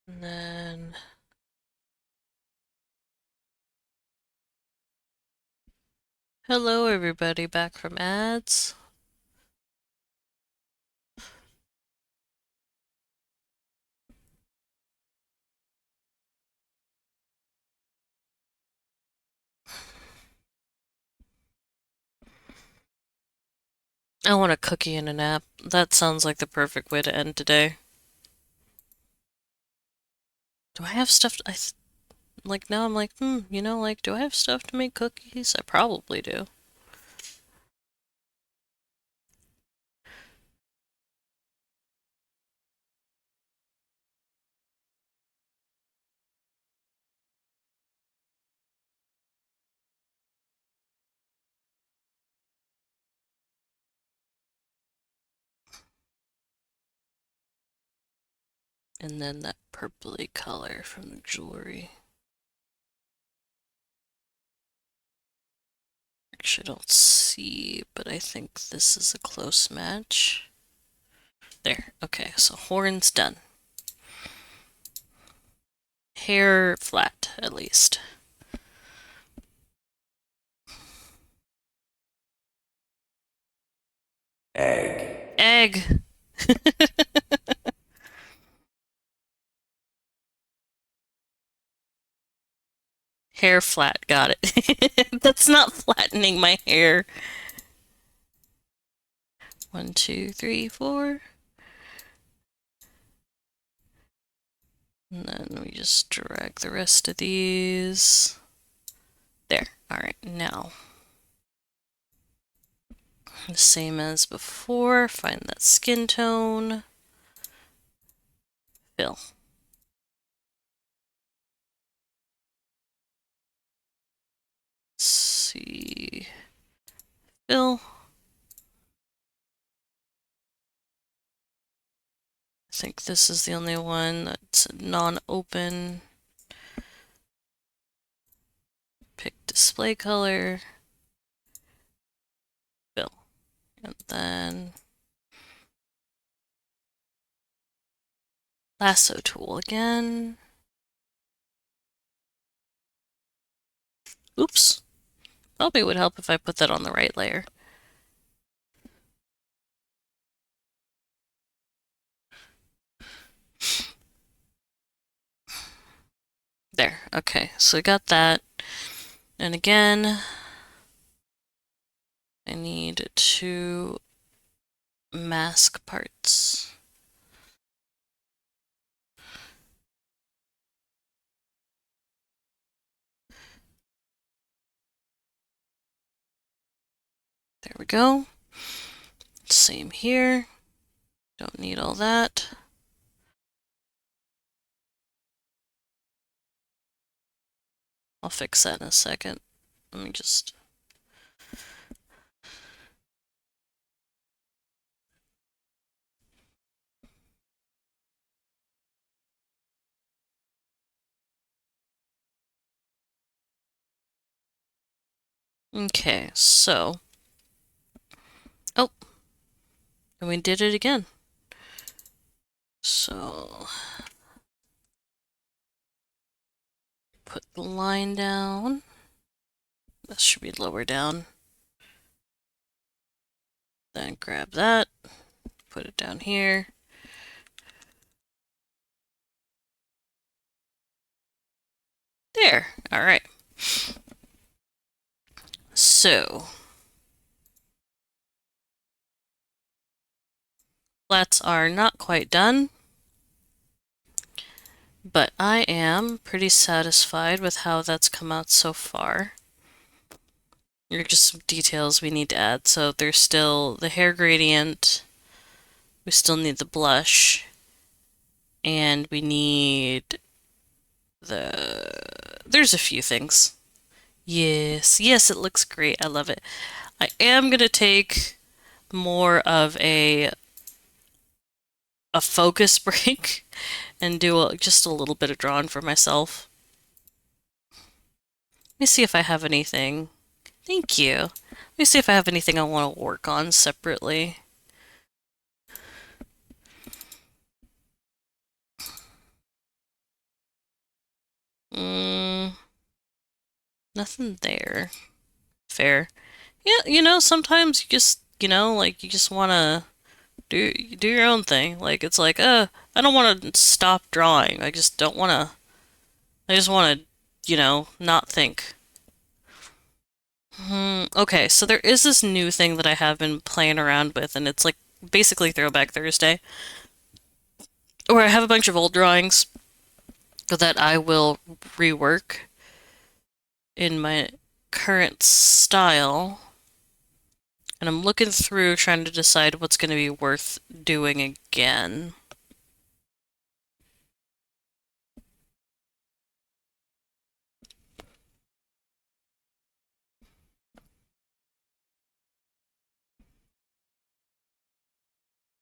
B: And then hello everybody, back from ads. I want a cookie and a nap. That sounds like the perfect way to end today. Do I have stuff like now I'm like, like, do I have stuff to make cookies? I probably do. And then that purpley color from the jewelry. Actually, I don't see, but I think this is a close match. There. Okay, so horn's done. Hair flat, at least.
A: egg,
B: Egg! Hair flat, got it. That's not flattening my hair. 1, 2, 3, 4. And then we just drag the rest of these. There. Alright, now. The same as before. Find that skin tone. Fill. Let's see. Fill. I think this is the only one that's non-open. Pick display color. Fill. And then lasso tool again. Oops. Probably would help if I put that on the right layer. There. Okay, so I got that. And again, I need to mask parts. There we go. Same here. Don't need all that. I'll fix that in a second. Let me just... Okay, so... Oh! And we did it again. So... Put the line down. This should be lower down. Then grab that. Put it down here. There. Alright. So... Flats are not quite done. But I am pretty satisfied with how that's come out so far. There are just some details we need to add. So there's still the hair gradient. We still need the blush. And we need the... There's a few things. Yes, yes, it looks great. I love it. I am gonna take more of a focus break and do just a little bit of drawing for myself. Let me see if I have anything. Thank you. Let me see if I have anything I want to work on separately. Mm, nothing there. Fair. Yeah, sometimes you just, like you just want to do your own thing. Like it's like, I don't want to stop drawing. I just don't want to. I just want to, not think. Okay, so there is this new thing that I have been playing around with, and it's like basically Throwback Thursday, where I have a bunch of old drawings that I will rework in my current style. And I'm looking through trying to decide what's going to be worth doing again.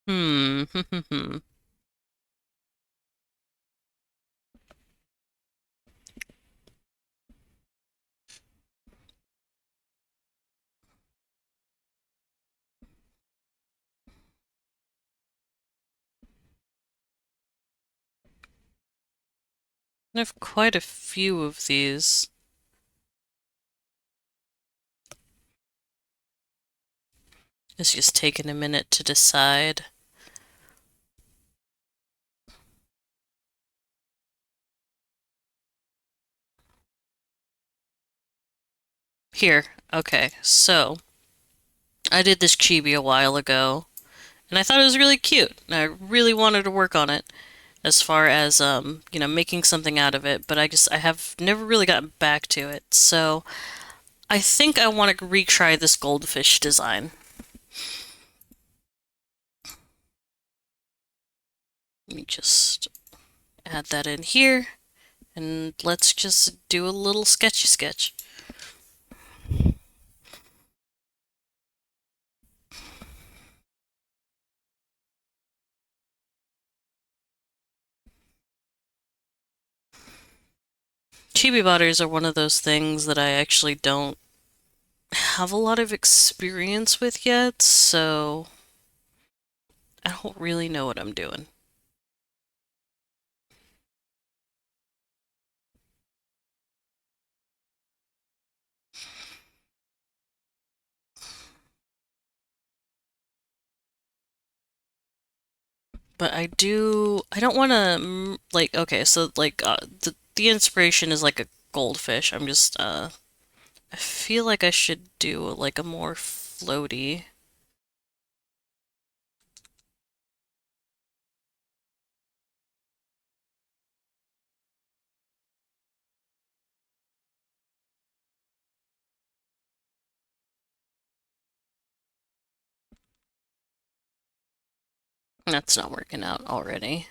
B: Hmm. I have quite a few of these. It's just taking a minute to decide. Here, okay, so I did this chibi a while ago, and I thought it was really cute, and I really wanted to work on it as far as making something out of it, but I have never really gotten back to it. So I think I want to retry this goldfish design. Let me just add that in here, and let's just do a little sketchy sketch. Chibi butters are one of those things that I actually don't have a lot of experience with yet, so I don't really know what I'm doing. But I don't want to, like, okay, so, like, the inspiration is like a goldfish. I feel like I should do, like, a more floaty. That's not working out already.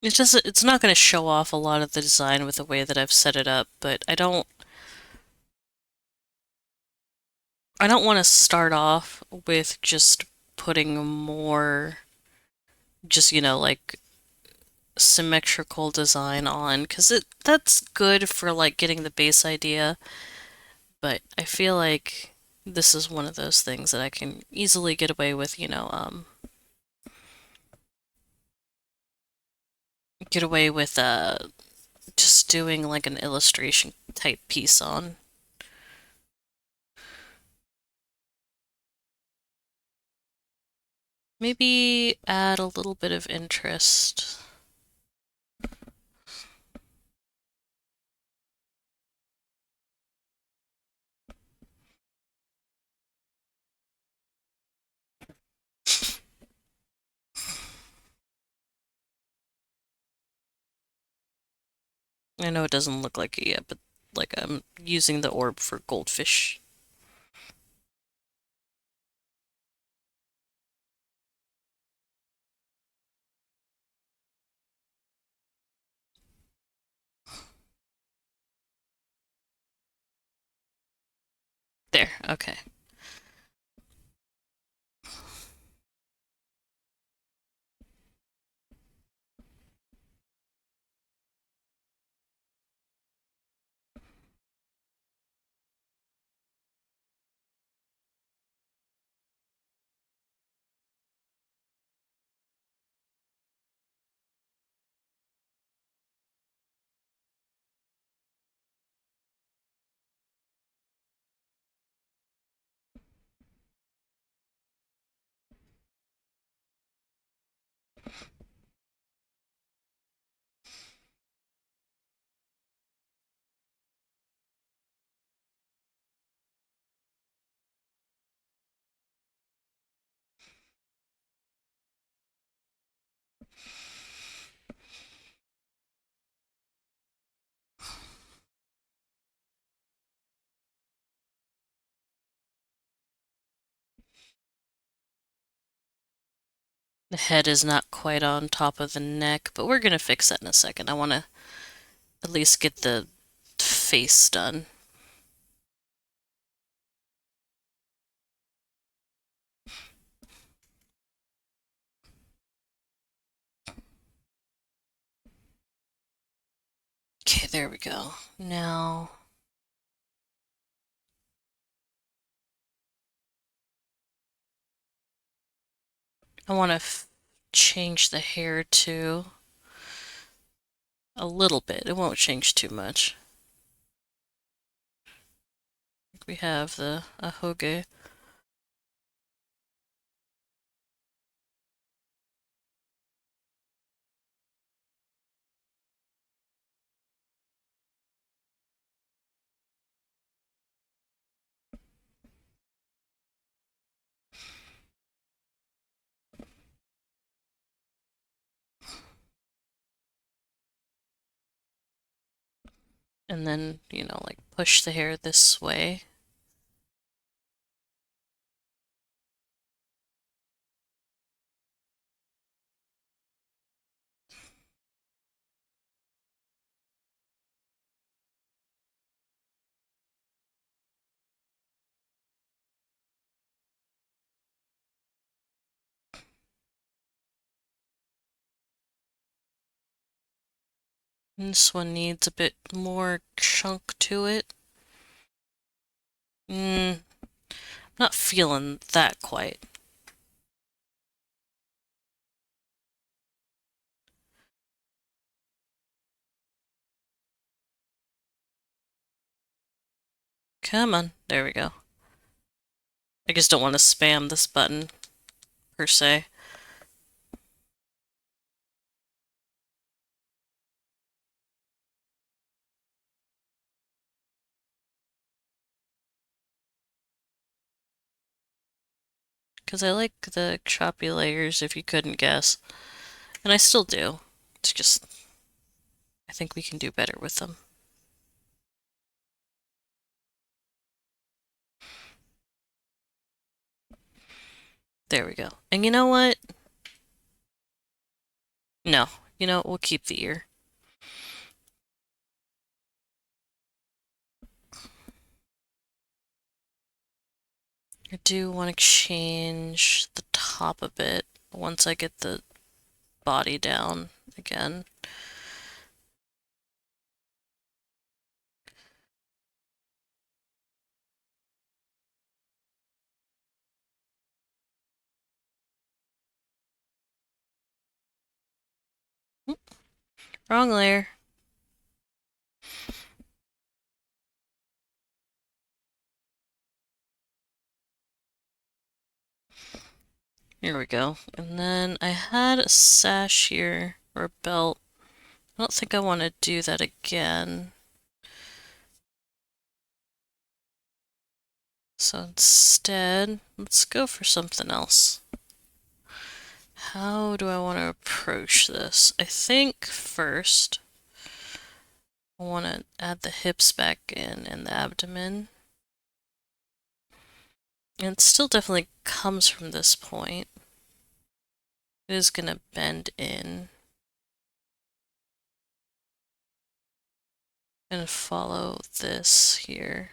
B: It's not going to show off a lot of the design with the way that I've set it up, but I don't want to start off with just putting more, just, like, symmetrical design on, because that's good for, like, getting the base idea, but I feel like this is one of those things that I can easily get away with, get away with just doing like an illustration type piece on. Maybe add a little bit of interest. I know it doesn't look like it yet, but like I'm using the orb for goldfish. There, okay. The head is not quite on top of the neck, but we're gonna fix that in a second. I want to at least get the face done. Okay, there we go. Now, I want to change the hair too. A little bit. It won't change too much. We have the ahoge. And then, like push the hair this way. And this one needs a bit more chunk to it. Not feeling that quite. Come on. There we go. I just don't want to spam this button, per se. Because I like the choppy layers, if you couldn't guess. And I still do. It's just, I think we can do better with them. There we go. And you know what? No. We'll keep the ear. I do want to change the top a bit once I get the body down again. Oop, wrong layer. Here we go. And then I had a sash here, or a belt. I don't think I want to do that again. So instead, let's go for something else. How do I want to approach this? I think first I want to add the hips back in and the abdomen. And it still definitely comes from this point. It is going to bend in and follow this here.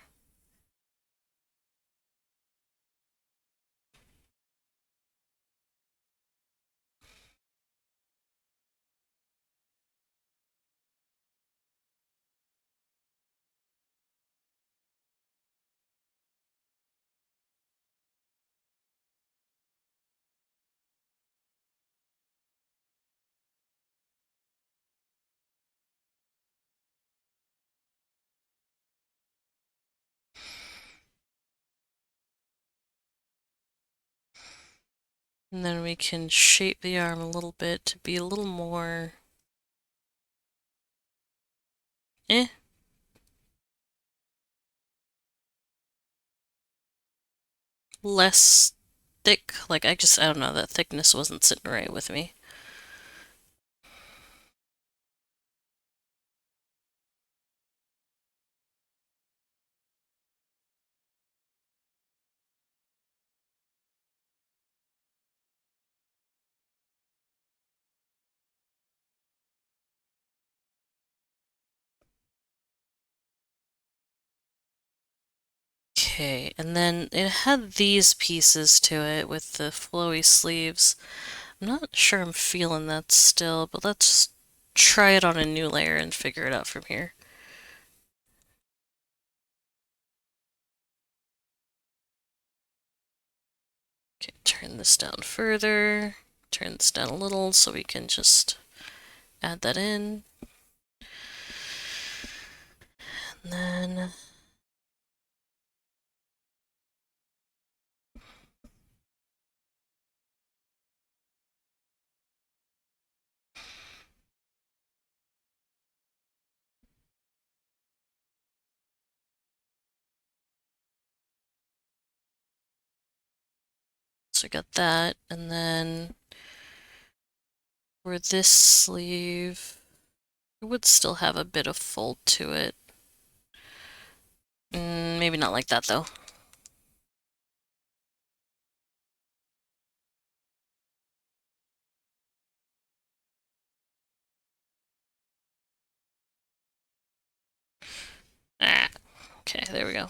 B: And then we can shape the arm a little bit to be a little more eh. Less thick. Like I don't know, that thickness wasn't sitting right with me. Okay, and then it had these pieces to it with the flowy sleeves. I'm not sure I'm feeling that still, but let's try it on a new layer and figure it out from here. Okay, turn this down further, turn this down a little so we can just add that in. And then so we got that, and then for this sleeve, it would still have a bit of fold to it. Maybe not like that though. Ah, okay, there we go.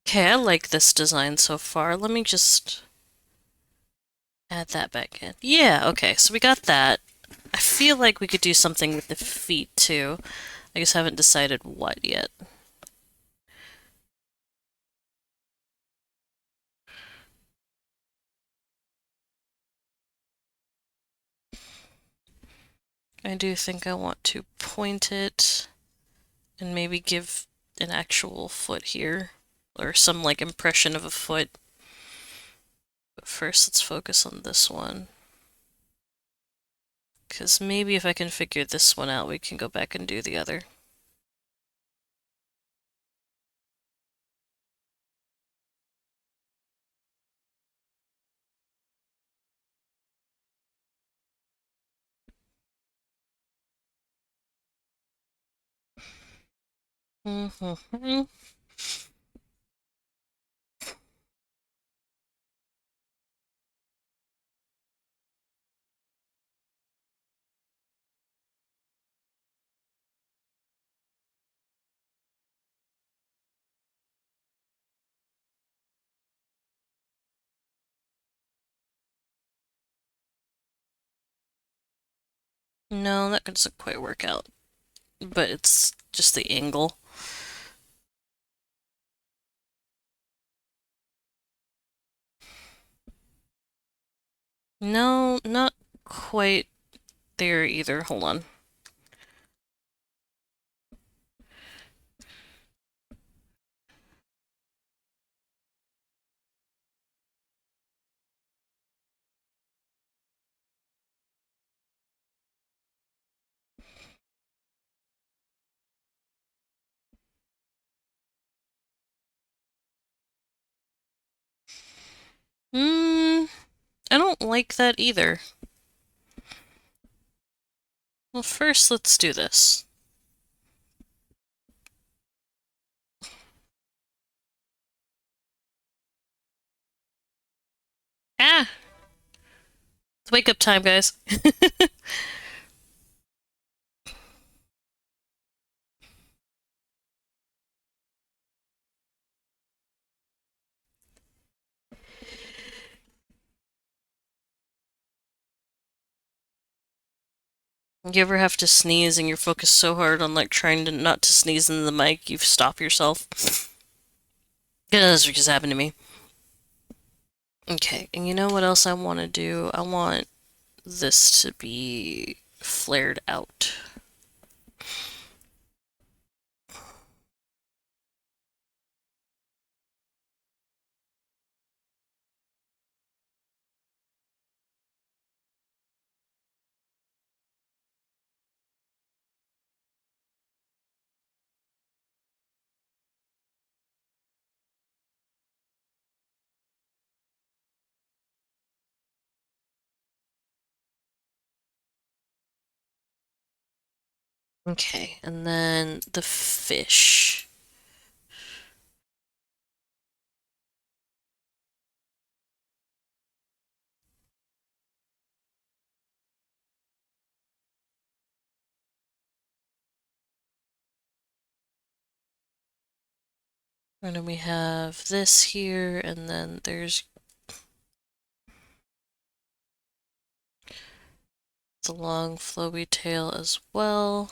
B: Okay, I like this design so far. Let me just add that back in. Yeah, okay, so we got that. I feel like we could do something with the feet too. I just haven't decided what yet. I do think I want to point it and maybe give an actual foot here, or some like impression of a foot. But first, let's focus on this one. Because maybe if I can figure this one out, we can go back and do the other. Mm-hmm. No, that doesn't quite work out. But it's just the angle. No, not quite there either. Hold on. I don't like that either. Well, first, let's do this. Ah! It's wake up time, guys. You ever have to sneeze and you're focused so hard on like trying to not to sneeze into the mic, you stop yourself? Yeah, that's what just happened to me. Okay, and you know what else I want to do? I want this to be flared out. Okay, and then the fish. And then we have this here, and then there's the long flowy tail as well.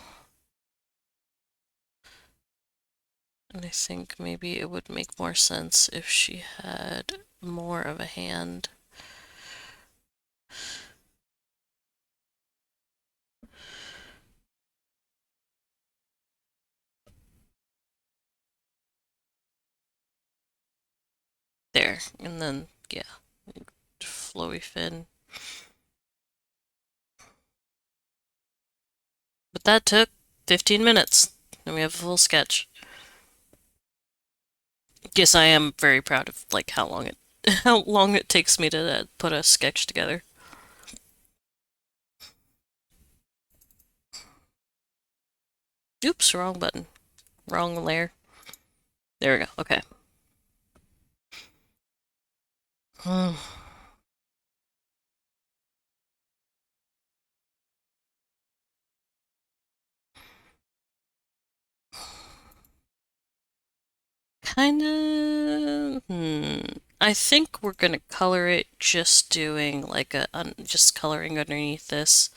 B: And I think maybe it would make more sense if she had more of a hand. There, and then, yeah, flowy fin. But that took 15 minutes, and we have a full sketch. Yes, I am very proud of like how long it takes me to put a sketch together. Oops, wrong button. Wrong layer. There we go. Okay. Kinda. I think we're gonna color it just doing like just coloring underneath this.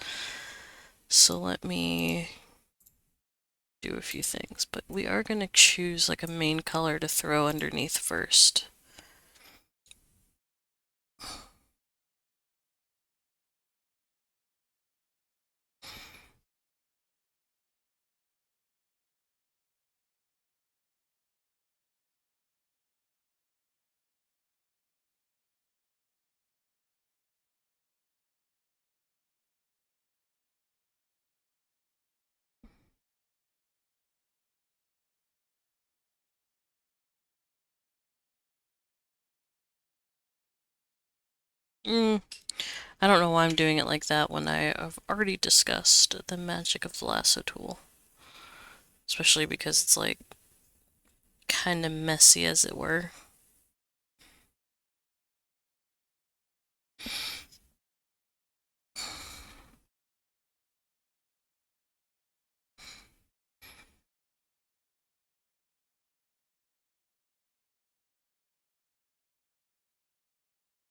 B: So let me do a few things, but we are gonna choose like a main color to throw underneath first. Mm, I don't know why I'm doing it like that when I've already discussed the magic of the lasso tool. Especially because it's like kind of messy as it were.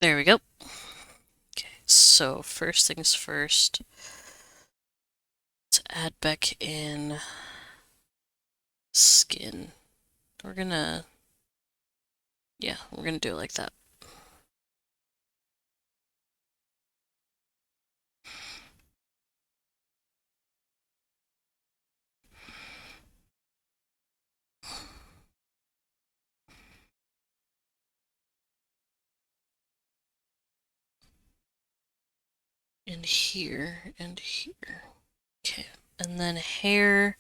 B: There we go. Okay, so first things first, let's add back in skin. We're gonna, yeah, we're gonna do it like that. And here, and here. Okay, and then hair,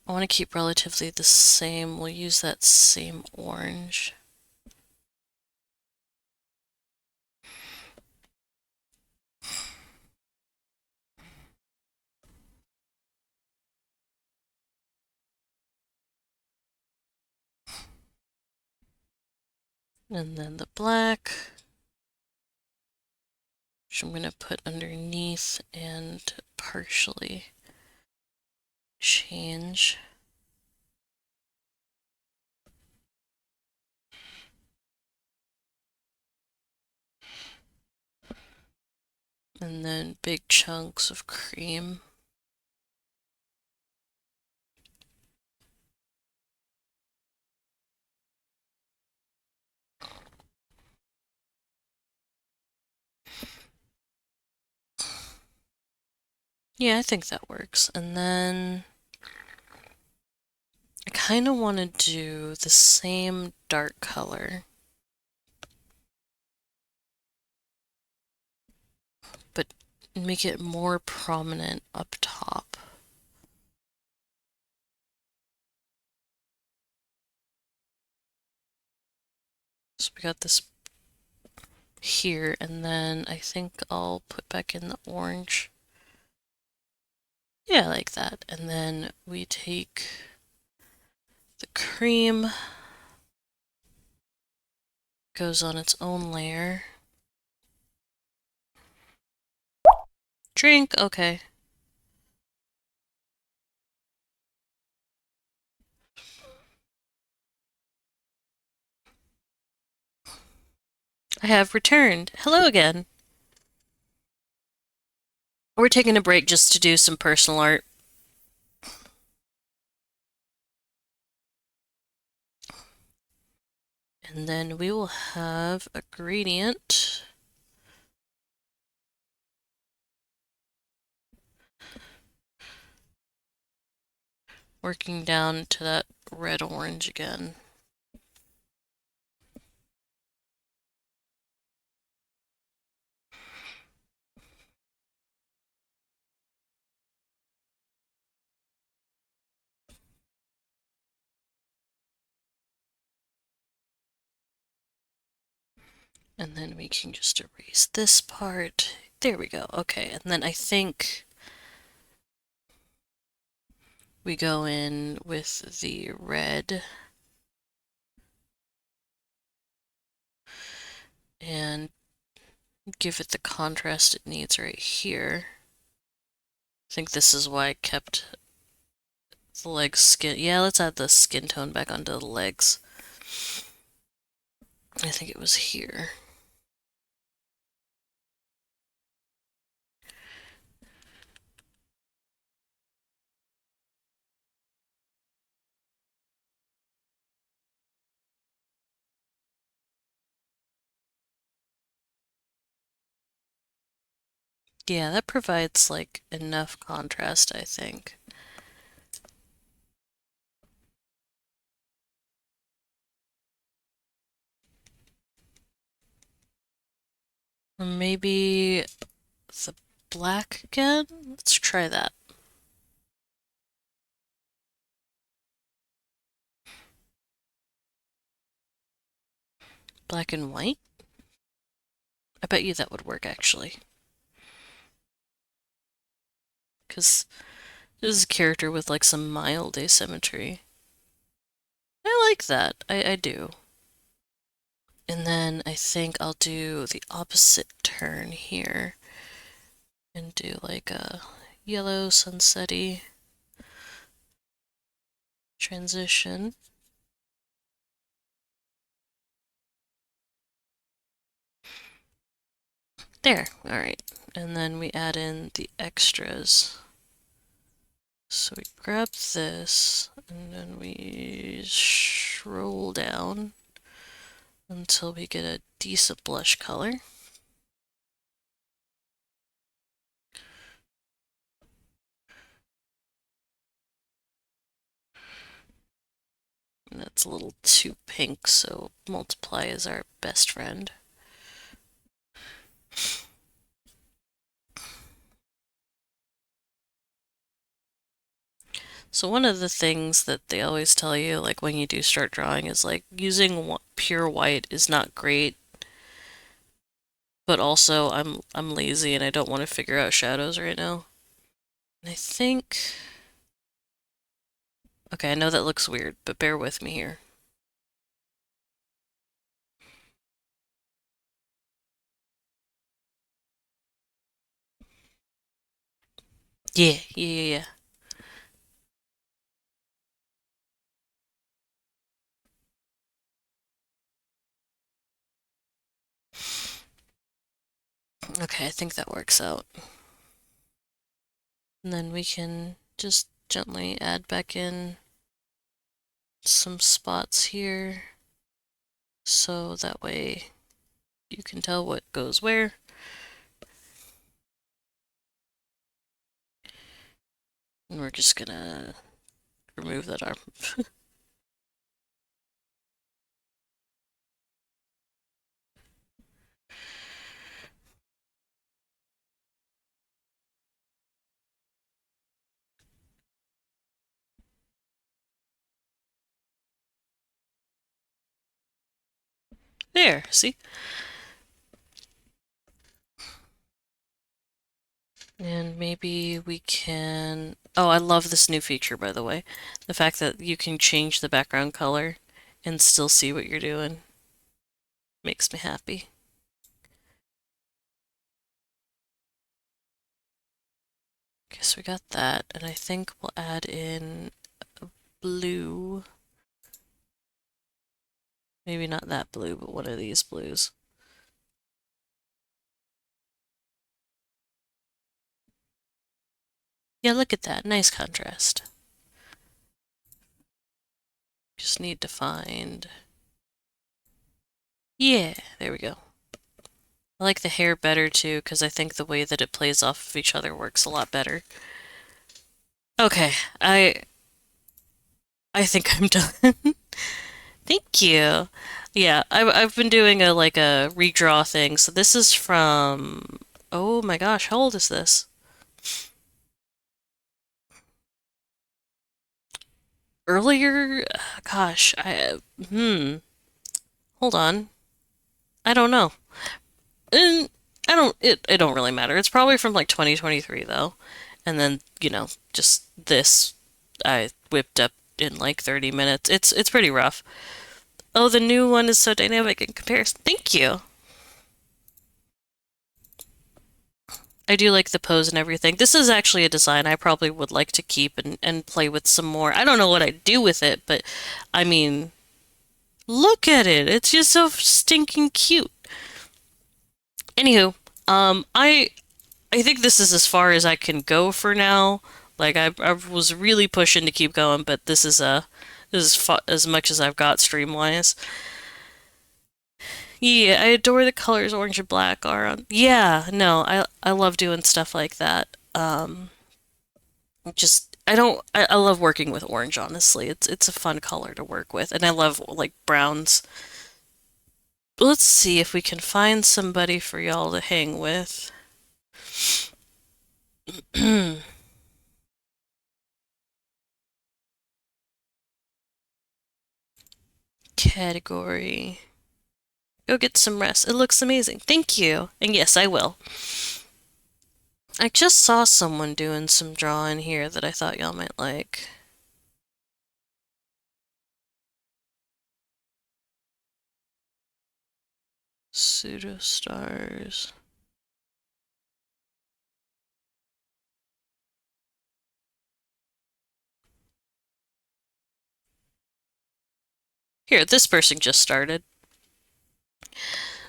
B: I want to keep relatively the same. We'll use that same orange. And then the black, which I'm gonna put underneath and partially change. And then big chunks of cream. Yeah, I think that works. And then I kind of want to do the same dark color, but make it more prominent up top. So we got this here, and then I think I'll put back in the orange. Yeah, like that. And then we take the cream, goes on its own layer. Drink, okay. I have returned. Hello again. We're taking a break just to do some personal art. And then we will have a gradient. Working down to that red-orange again. And then we can just erase this part. There we go. Okay, and then I think we go in with the red and give it the contrast it needs right here. I think this is why I kept the legs skin. Yeah, let's add the skin tone back onto the legs. I think it was here. Yeah, that provides like enough contrast, I think. Or maybe the black again? Let's try that. Black and white? I bet you that would work actually. Because this is a character with like some mild asymmetry. I like that. I do. And then I think I'll do the opposite turn here and do like a yellow sunsetty transition. There, alright. And then we add in the extras. So we grab this, and then we scroll down until we get a decent blush color. And that's a little too pink, so multiply is our best friend. So one of the things that they always tell you, like when you do start drawing, is like using pure white is not great, but also I'm lazy and I don't want to figure out shadows right now. And I think, okay, I know that looks weird, but bear with me here. Yeah. Okay, I think that works out. And then we can just gently add back in some spots here, so that way you can tell what goes where. And we're just gonna remove that arm. There, see? And maybe we can... Oh, I love this new feature, by the way. The fact that you can change the background color and still see what you're doing makes me happy. Guess we got that, and I think we'll add in blue. Maybe not that blue, but one of these blues. Yeah, look at that. Nice contrast. Just need to find... Yeah, there we go. I like the hair better too, because I think the way that it plays off of each other works a lot better. Okay, I think I'm done. Thank you. Yeah, I've been doing a like a redraw thing. So this is from, oh my gosh, how old is this? Earlier, gosh, hold on. I don't know. And it don't really matter. It's probably from like 2023 though. And then, just this I whipped up in like 30 minutes. It's pretty rough. Oh, the new one is so dynamic in comparison. Thank you. I do like the pose and everything. This is actually a design I probably would like to keep and play with some more. I don't know what I'd do with it, but I mean, look at it. It's just so stinking cute. Anywho, I think this is as far as I can go for now. Like I was really pushing to keep going, but this is as much as I've got stream wise. Yeah, I adore the colors orange and black are on. Yeah, no, I love doing stuff like that. Just I love working with orange, honestly. It's a fun color to work with, and I love like browns. Let's see if we can find somebody for y'all to hang with. Category. Go get some rest. It looks amazing. Thank you. And yes, I will. I just saw someone doing some drawing here that I thought y'all might like. Pseudostars. Here, this person just started.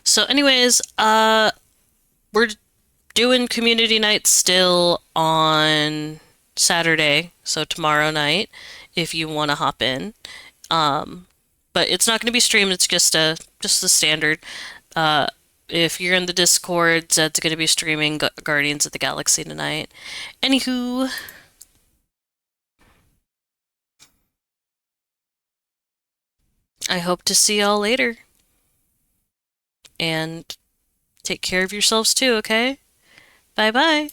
B: So anyways, we're doing community night still on Saturday, so tomorrow night, if you want to hop in. Um, but it's not going to be streamed. It's just a standard. Uh, if you're in the Discord, Zed's going to be streaming Guardians of the Galaxy tonight. Anywho, I hope to see y'all later. And take care of yourselves too, okay? Bye bye.